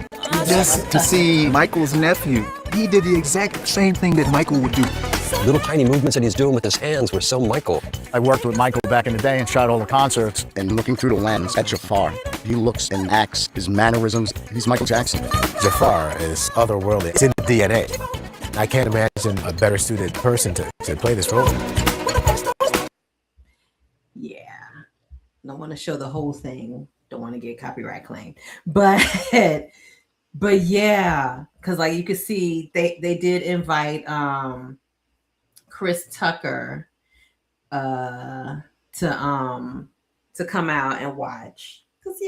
Just to see Michael's nephew, he did the exact same thing that Michael would do. Little tiny movements that he's doing with his hands were so Michael. I worked with Michael back in the day and shot all the concerts. And looking through the lens at Jafar, he looks and acts, his mannerisms, he's Michael Jackson. Jafar is otherworldly. It's in the DNA. I can't imagine a better suited person to play this role. Yeah. Don't want to show the whole thing. Don't want to get copyright claim. But yeah, because like you could see they did invite Chris Tucker to come out and watch. Because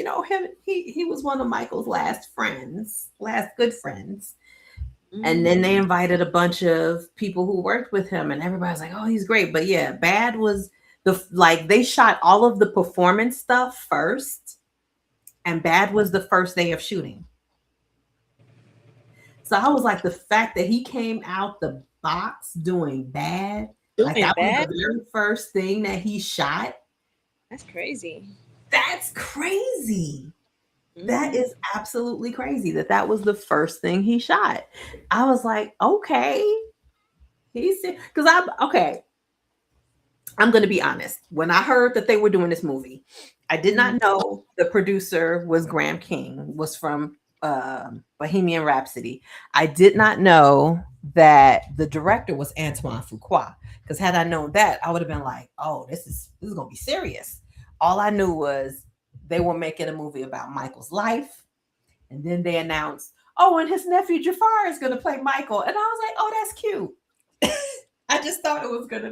he was one of Michael's last good friends. And then they invited a bunch of people who worked with him, and everybody was like, "Oh, he's great." But yeah, Bad was they shot all of the performance stuff first, and Bad was the first day of shooting. So I was like, the fact that he came out the box doing Bad, was the very first thing that he shot. That's crazy. That's crazy. That is absolutely crazy that was the first thing he shot. I was like, okay. I'm going to be honest. When I heard that they were doing this movie, I did not know the producer was Graham King, was from Bohemian Rhapsody. I did not know that the director was Antoine Fuqua, because had I known that, I would have been like, oh, this is going to be serious. All I knew was they were making a movie about Michael's life. And then they announced, oh, and his nephew Jafar is going to play Michael. And I was like, oh, that's cute. I thought it was going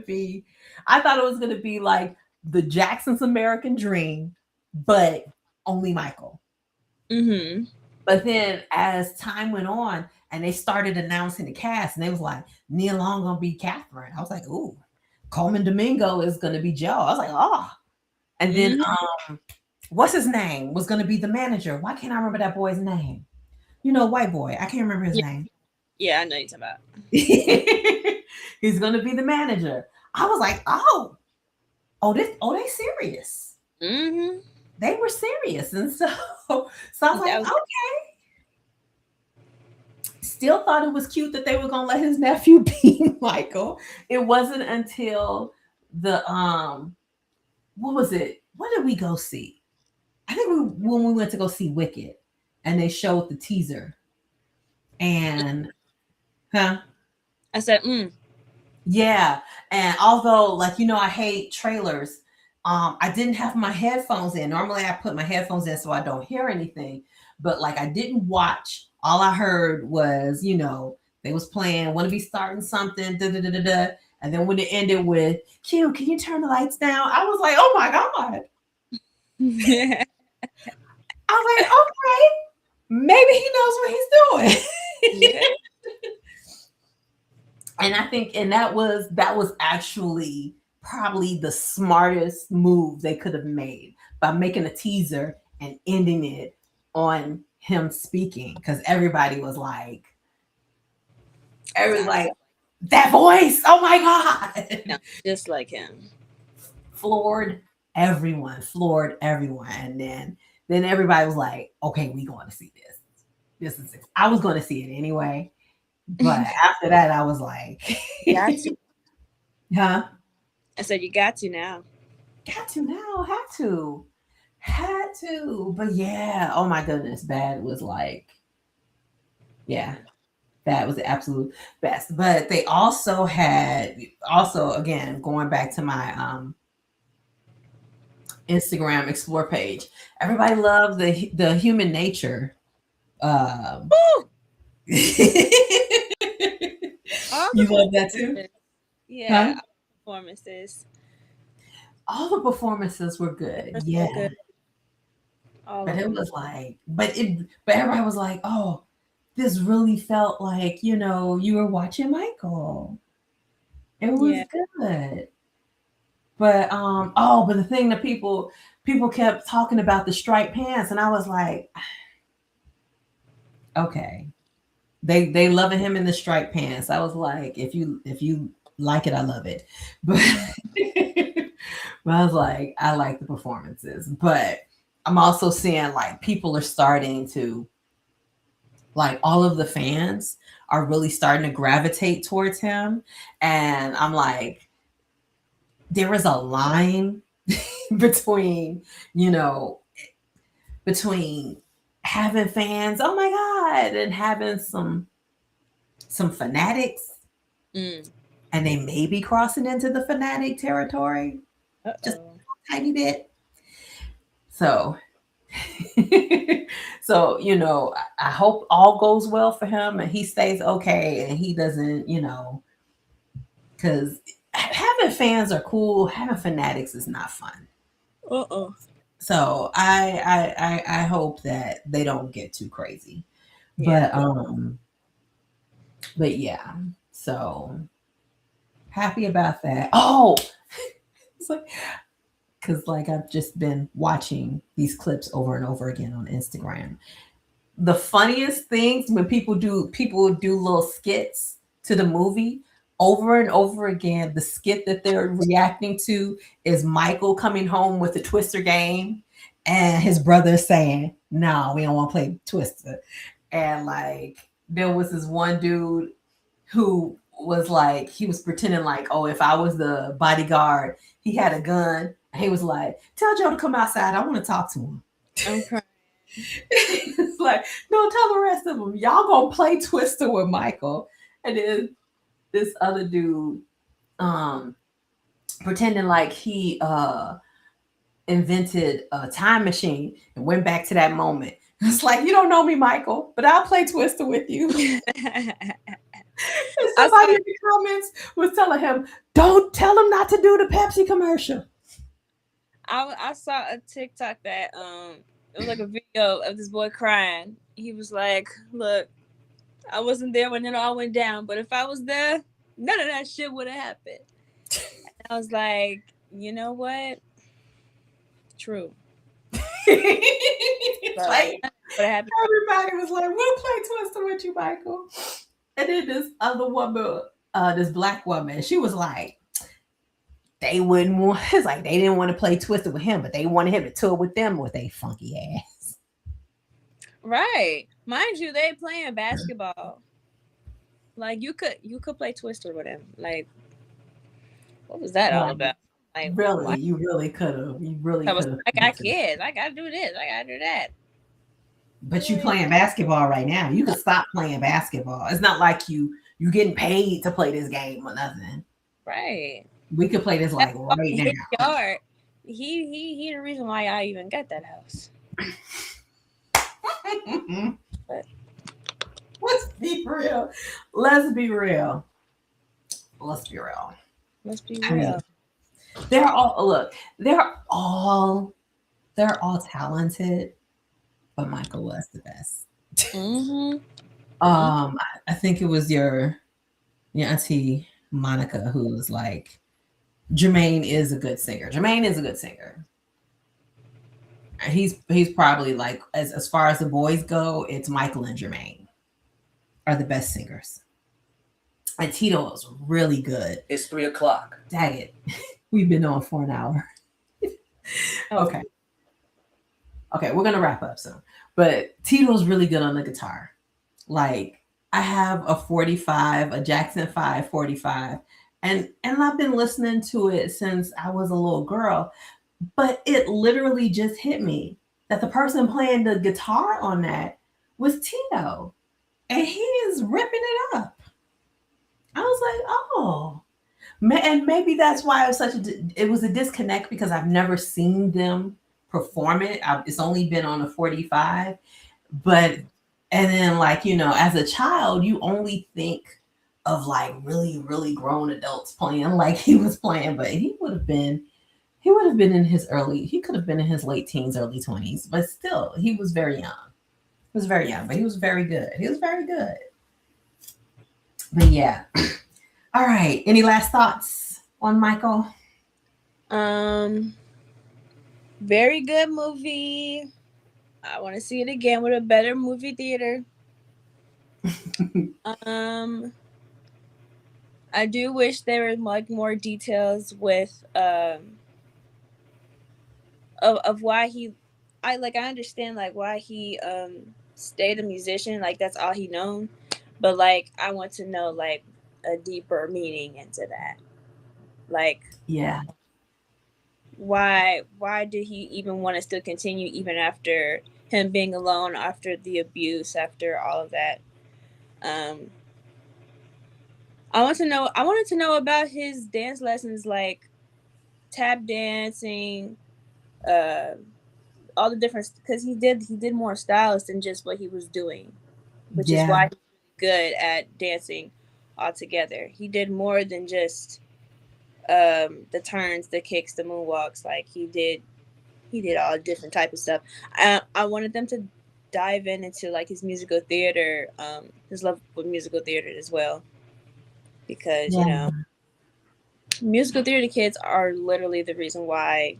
to be like the Jackson's American Dream, but only Michael. Mm-hmm. But then as time went on and they started announcing the cast, and they was like, Nia Long going to be Catherine. I was like, ooh, Coleman Domingo is going to be Joe. I was like, oh. And then what's his name was going to be the manager. Why can't I remember that boy's name? White boy. I can't remember his name. Yeah, I know you're talking about. He's going to be the manager. I was like, they serious. Mm-hmm. They were serious. And so I was like, okay. Still thought it was cute that they were going to let his nephew be Michael. It wasn't until the, what was it? What did we go see? I think when we went to go see Wicked and they showed the teaser. And, I said, Yeah. And although, I hate trailers, I didn't have my headphones in. Normally I put my headphones in so I don't hear anything. But I didn't watch. All I heard was, they was playing, want to be starting something, da-da-da-da-da. And then when it ended with, Q, can you turn the lights down? I was like, oh my God. I was like, okay, maybe he knows what he's doing. Yeah. And I think, that was actually probably the smartest move they could have made, by making a teaser and ending it on him speaking. Because everybody was like, that voice, oh my God. No, just like him. Floored everyone. And then everybody was like, okay, we going to see this. I was going to see it anyway. But after that, I was like, got to. Huh? I said, you got to now. Had to. But yeah, oh my goodness, Bad was that was the absolute best. But they also again, going back to my Instagram explore page, everybody loved the Human Nature. You love that too? Yeah, performances. all the performances were good. They're Yeah. so good. All But of it them. was like, but everybody was like, oh, this really felt like, you were watching Michael. It was Yeah. good. But the thing that people kept talking about the striped pants, and I was like, okay. They loving him in the striped pants. I was like, if you like it, I love it. But but I was like, I like the performances. But I'm also seeing like people are starting to like all of the fans are really starting to gravitate towards him. And I'm like, there is a line between, you know, between having fans, oh my God, and having some fanatics, Mm. and they may be crossing into the fanatic territory just a tiny bit. So so I hope all goes well for him and he stays okay and he doesn't, because having fans are cool, having fanatics is not fun. So I hope that they don't get too crazy. Yeah. But yeah, so happy about that. Oh, it's like because like I've just been watching these clips over and over again on Instagram. The funniest things when people do little skits to the movie over and over again. The skit that they're reacting to is Michael coming home with the Twister game, and his brother saying, "No, we don't want to play Twister." And like there was this one dude who was like, he was pretending like, oh, if I was the bodyguard, he had a gun. He was like, tell Joe to come outside. I want to talk to him. I'm crying. It's like, no, tell the rest of them. Y'all gonna play Twister with Michael. And then this other dude pretending like he invented a time machine and went back to that moment. It's like, you don't know me, Michael, but I'll play Twister with you. And somebody in the comments was telling him, don't tell him not to do the Pepsi commercial. I saw a TikTok that it was like a video of this boy crying. He was like, look, I wasn't there when it all went down, but if I was there, none of that shit would have happened. And I was like, you know what? True. Like, everybody was like, we'll play Twister with you, Michael. And then this other woman, this black woman, she was like, they wouldn't want, it's like they didn't want to play Twister with him, but they wanted him to tour with them with a funky ass. Right. Mind you, they playing basketball. Like you could play Twister with him. Like, what was that all about? Like, really, what? you really could have. You really could have. I got kids. I gotta do this. I gotta do that. But you playing basketball right now. You could stop playing basketball. It's not like you getting paid to play this game or nothing. Right. We could play this like right now. Yard. He the reason why I even got that house. But let's be real. Let's be real. Let's be real. Let's be real. They're all talented, but Michael was the best. Mm-hmm. I think it was your auntie Monica who was like, Jermaine is a good singer. Jermaine is a good singer. He's probably like as far as the boys go, it's Michael and Jermaine are the best singers. And Tito is really good. It's 3:00. Dang it. We've been on for an hour. Okay. Okay, we're gonna wrap up soon. But Tito's really good on the guitar. Like I have a 45, a Jackson 5 45, and I've been listening to it since I was a little girl. But it literally just hit me that the person playing the guitar on that was Tito, and he is ripping it up. I was like, oh, and maybe that's why it was a disconnect because I've never seen them perform it. It's only been on a 45, and then like as a child, you only think of like really really grown adults playing like he was playing, but he would have been He would have been in his he could have been in his late teens, early 20s, but still, he was very young. He was very young, but he was very good. He was very good. But yeah. All right. Any last thoughts on Michael? Very good movie. I want to see it again with a better movie theater. I do wish there were like more details with of why he I understand like why he stayed a musician, like that's all he known. But like I want to know like a deeper meaning into that. Like Yeah. Why did he even want to still continue even after him being alone, after the abuse, after all of that? I wanted to know about his dance lessons, like tap dancing, all the different, because he did more styles than just what he was doing, which is why Yeah. he's good at dancing altogether. He did more than just the turns, the kicks, the moonwalks. Like he did all different type of stuff. I wanted them to dive into like his musical theater, his love with musical theater as well, because Yeah. musical theater kids are literally the reason why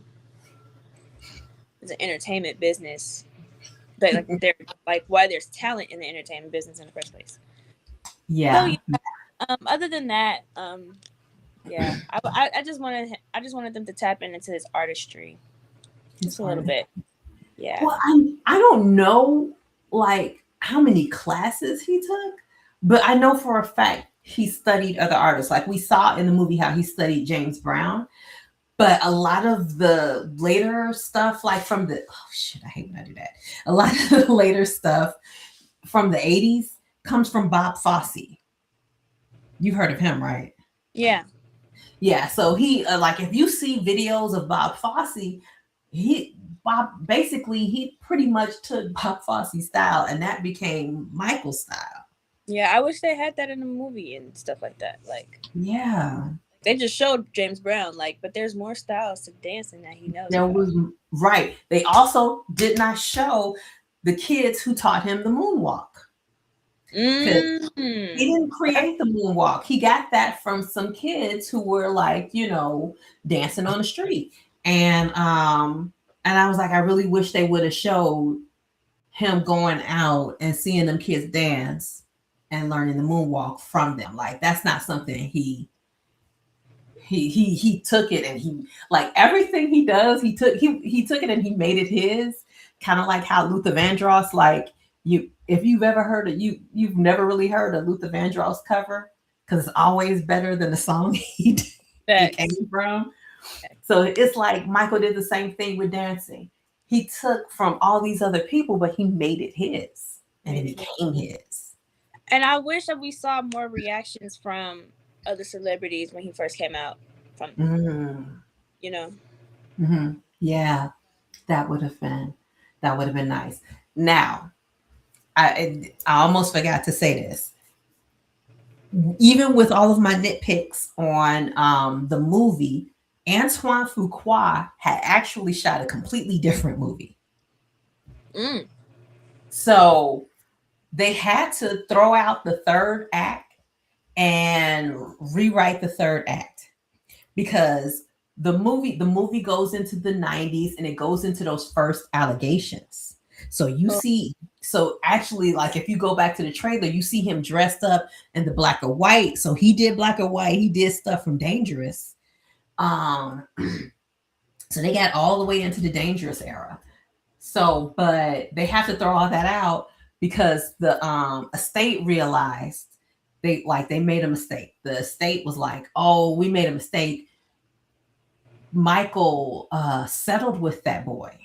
it's an entertainment business. But like they're like why there's talent in the entertainment business in the first place. So Yeah. yeah, other than that, yeah, I just wanted them to tap into his artistry just a little bit. Yeah. Well, I don't know like how many classes he took, but I know for a fact he studied other artists. Like we saw in the movie how he studied James Brown, but a lot of the later stuff, like from the I hate when I do that. A lot of the later stuff from the 80s comes from Bob Fosse. You've heard of him, right? Yeah. Yeah, so he like if you see videos of Bob Fosse, he pretty much took Bob Fosse's style and that became Michael's style. Yeah, I wish they had that in the movie and stuff like that. Like Yeah. they just showed James Brown, like, but there's more styles to dancing that he knows There about. was right. They also did not show the kids who taught him the moonwalk. Because he didn't create the moonwalk. He got that from some kids who were like, dancing on the street. And I was like, I really wish they would have showed him going out and seeing them kids dance and learning the moonwalk from them. Like that's not something he took it and he like everything he does, he took it and he made it his, kind of like how Luther Vandross, like if you've ever heard of you've never really heard a Luther Vandross cover because it's always better than the song he came from. So it's like Michael did the same thing with dancing. He took from all these other people, but he made it his and it became his. And I wish that we saw more reactions from other celebrities when he first came out. From Yeah, that would have been nice. Now, I almost forgot to say this. Even with all of my nitpicks on the movie, Antoine Fuqua had actually shot a completely different movie. So they had to throw out the third act and rewrite the third act because the movie goes into the 90s and it goes into those first allegations. So so actually, like if you go back to the trailer, you see him dressed up in the black or white. So he did black or white. He did stuff from Dangerous. So they got all the way into the Dangerous era. So, but they have to throw all that out because the estate realized they made a mistake. The estate was like, "Oh, we made a mistake." Michael settled with that boy,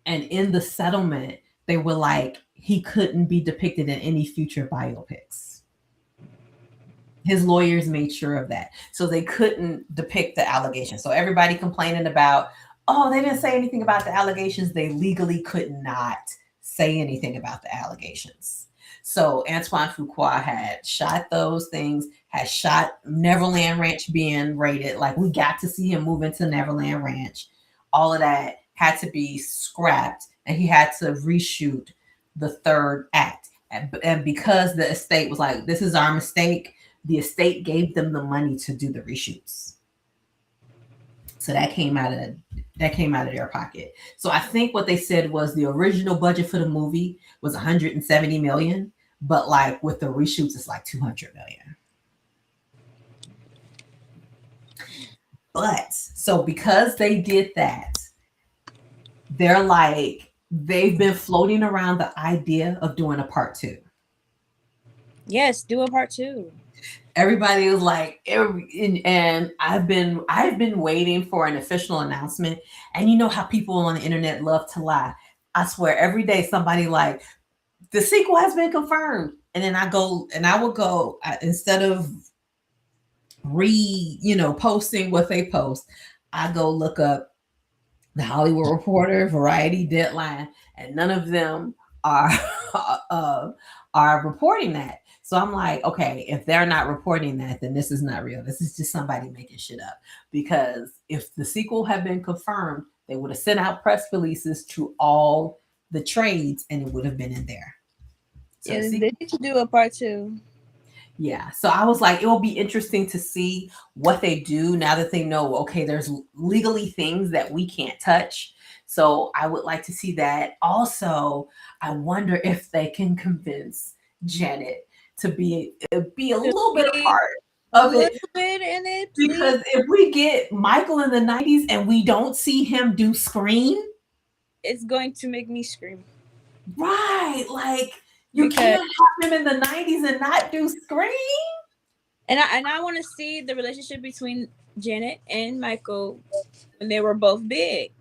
and in the settlement, they were like, he couldn't be depicted in any future biopics. His lawyers made sure of that, so they couldn't depict the allegations. So everybody complaining about, oh, they didn't say anything about the allegations. They legally could not say anything about the allegations. So Antoine Fuqua had shot those things, had shot Neverland Ranch being raided. Like we got to see him move into Neverland Ranch. All of that had to be scrapped, and he had to reshoot the third act. And because the estate was like, "This is our mistake," the estate gave them the money to do the reshoots. So that came out of their pocket. So I think what they said was the original budget for the movie was 170 million, but like with the reshoots, it's like 200 million. But so because they did that, they're like they've been floating around the idea of doing a part 2. Yes, do a part 2. Everybody was like, and I've been waiting for an official announcement. And you know how people on the internet love to lie. I swear every day somebody like the sequel has been confirmed, and then I will go instead of posting what they post, I go look up the Hollywood Reporter, Variety, Deadline, and none of them are are reporting that. So I'm like, okay, if they're not reporting that, then this is not real. This is just somebody making shit up. Because if the sequel had been confirmed, they would have sent out press releases to all the trades, and it would have been in there. So yeah, they need to do a part 2. Yeah. So I was like, it will be interesting to see what they do now that they know, okay, there's legally things that we can't touch. So I would like to see that. Also, I wonder if they can convince Janet to be a little bit a part of it. Bit in it, because if we get Michael in the 90s and we don't see him do Scream, it's going to make me scream. Right. Like you can't have him in the 90s and not do Scream. And I want to see the relationship between Janet and Michael when they were both big.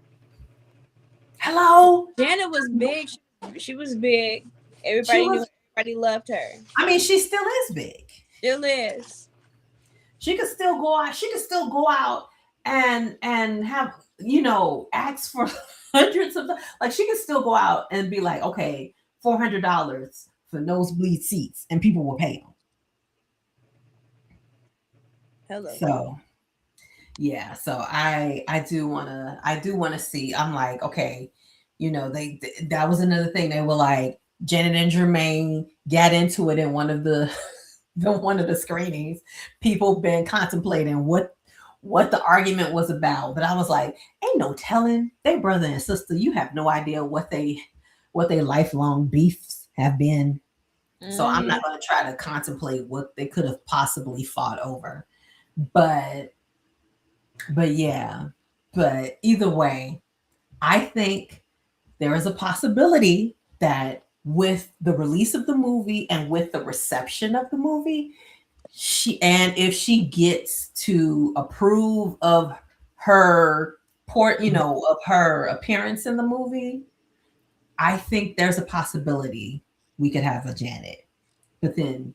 Hello? Janet was big. She was big. Everybody knew her. Everybody loved her. I mean, she still is big. Still is. She could still go out. She could still go out and have, ask for hundreds of, like she could still go out and be like, okay, $400 for nosebleed seats, and people will pay them. Hello. So yeah, so I do wanna see. I'm like, okay, they that was another thing. They were like, Janet and Jermaine got into it in one of the one of the screenings. People been contemplating what the argument was about, but I was like, ain't no telling. They brother and sister. You have no idea what they lifelong beefs have been. So I'm not going to try to contemplate what they could have possibly fought over. But yeah, but either way, I think there is a possibility that with the release of the movie and with the reception of the movie, if she gets to approve of her of her appearance in the movie, I think there's a possibility we could have a Janet. But then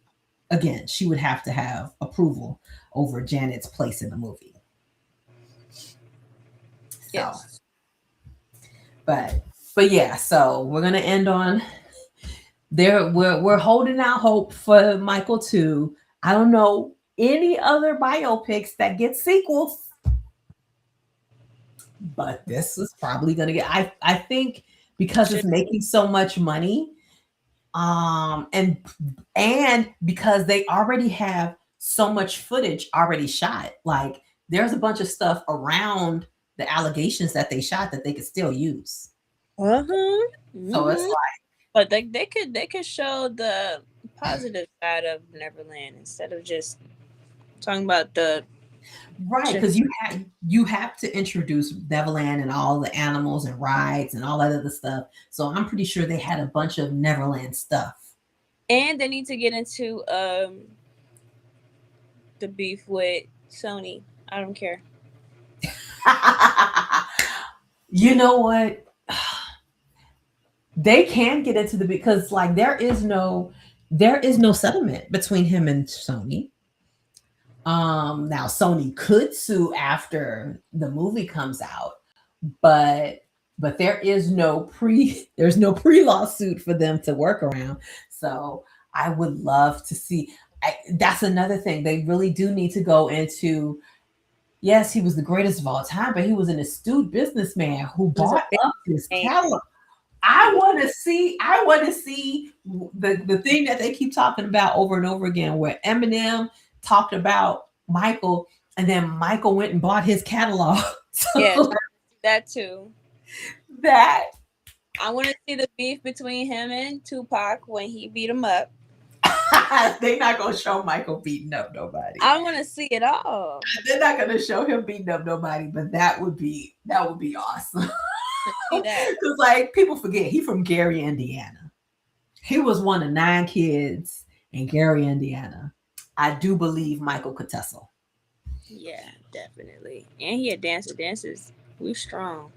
again, she would have to have approval over Janet's place in the movie. Yes. But yeah, so we're gonna end on there. We're holding out hope for Michael 2. I don't know any other biopics that get sequels, but this is probably gonna get. I think because it's making so much money, and because they already have so much footage already shot. Like there's a bunch of stuff around the allegations that they shot that they could still use. So it's like, but they could show the positive side of Neverland instead of just talking about the right, because you have to introduce Neverland and all the animals and rides and all that other stuff. So I'm pretty sure they had a bunch of Neverland stuff. And they need to get into the beef with Sony. I don't care. You know what? They can get into because like there is no settlement between him and Sony. Now Sony could sue after the movie comes out, but there's no pre lawsuit for them to work around. So I would love to see. that's another thing. They really do need to go into, yes, he was the greatest of all time, but he was an astute businessman who bought up his catalog. I want to see the thing that they keep talking about over and over again, where Eminem talked about Michael, and then Michael went and bought his catalog. Yeah, that too. That I want to see the beef between him and Tupac when he beat him up. They're not gonna show Michael beating up nobody. I want to see it all. They're not gonna show him beating up nobody, but that would be awesome. Because like people forget, he from Gary, Indiana. He was one of 9 kids in Gary, Indiana. I do believe Michael could tussle. Yeah, definitely. And he a dancer. Dancers, we strong.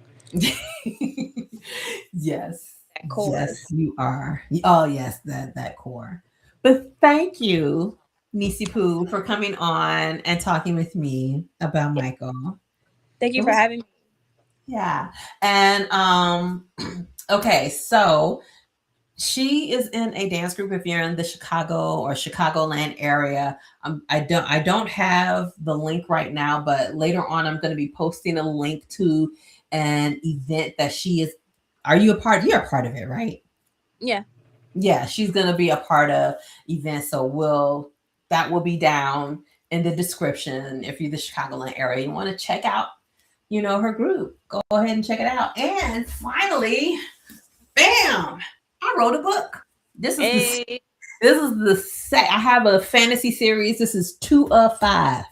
Yes. That core. Yes, you are. Oh yes, that core. But thank you, Nisi Poo, for coming on and talking with me about Michael. Thank you for having me. Yeah. And okay, so she is in a dance group if you're in the Chicago or Chicagoland area. I don't have the link right now, but later on I'm going to be posting a link to an event that she is. Are you a part? You're a part of it, right? Yeah. Yeah, she's going to be a part of events, so that will be down in the description. If you're the Chicagoland area, you want to check out, her group, go ahead and check it out. And finally, bam, I wrote a book. This is I have a fantasy series. This is 2 of 5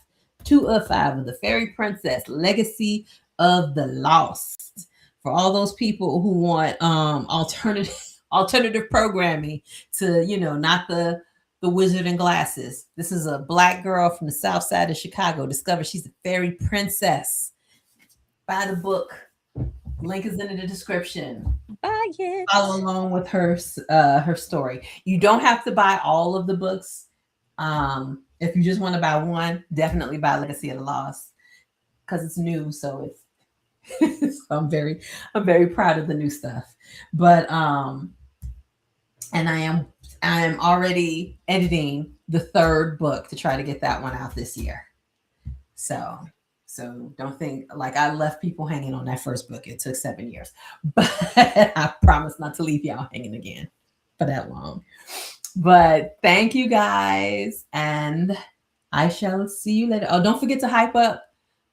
of the Fairy Princess Legacy of the Lost. For all those people who want alternative programming to, not the wizard and glasses. This is a Black girl from the south side of Chicago discovers she's a fairy princess. Buy the book. Link is in the description. Buy it. Follow along with her story. You don't have to buy all of the books. If you just want to buy one, definitely buy Legacy of the Lost because it's new. So it's I'm very proud of the new stuff. But and I am already editing the 3rd book to try to get that one out this year. So don't think like I left people hanging on that first book. It took 7 years, but I promise not to leave y'all hanging again for that long. But thank you guys, and I shall see you later. Oh, don't forget to hype up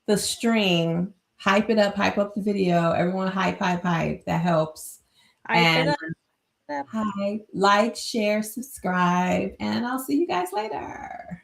the stream. Hype it up. Hype up the video. Everyone hype. That helps. And hype, like, share, subscribe, and I'll see you guys later.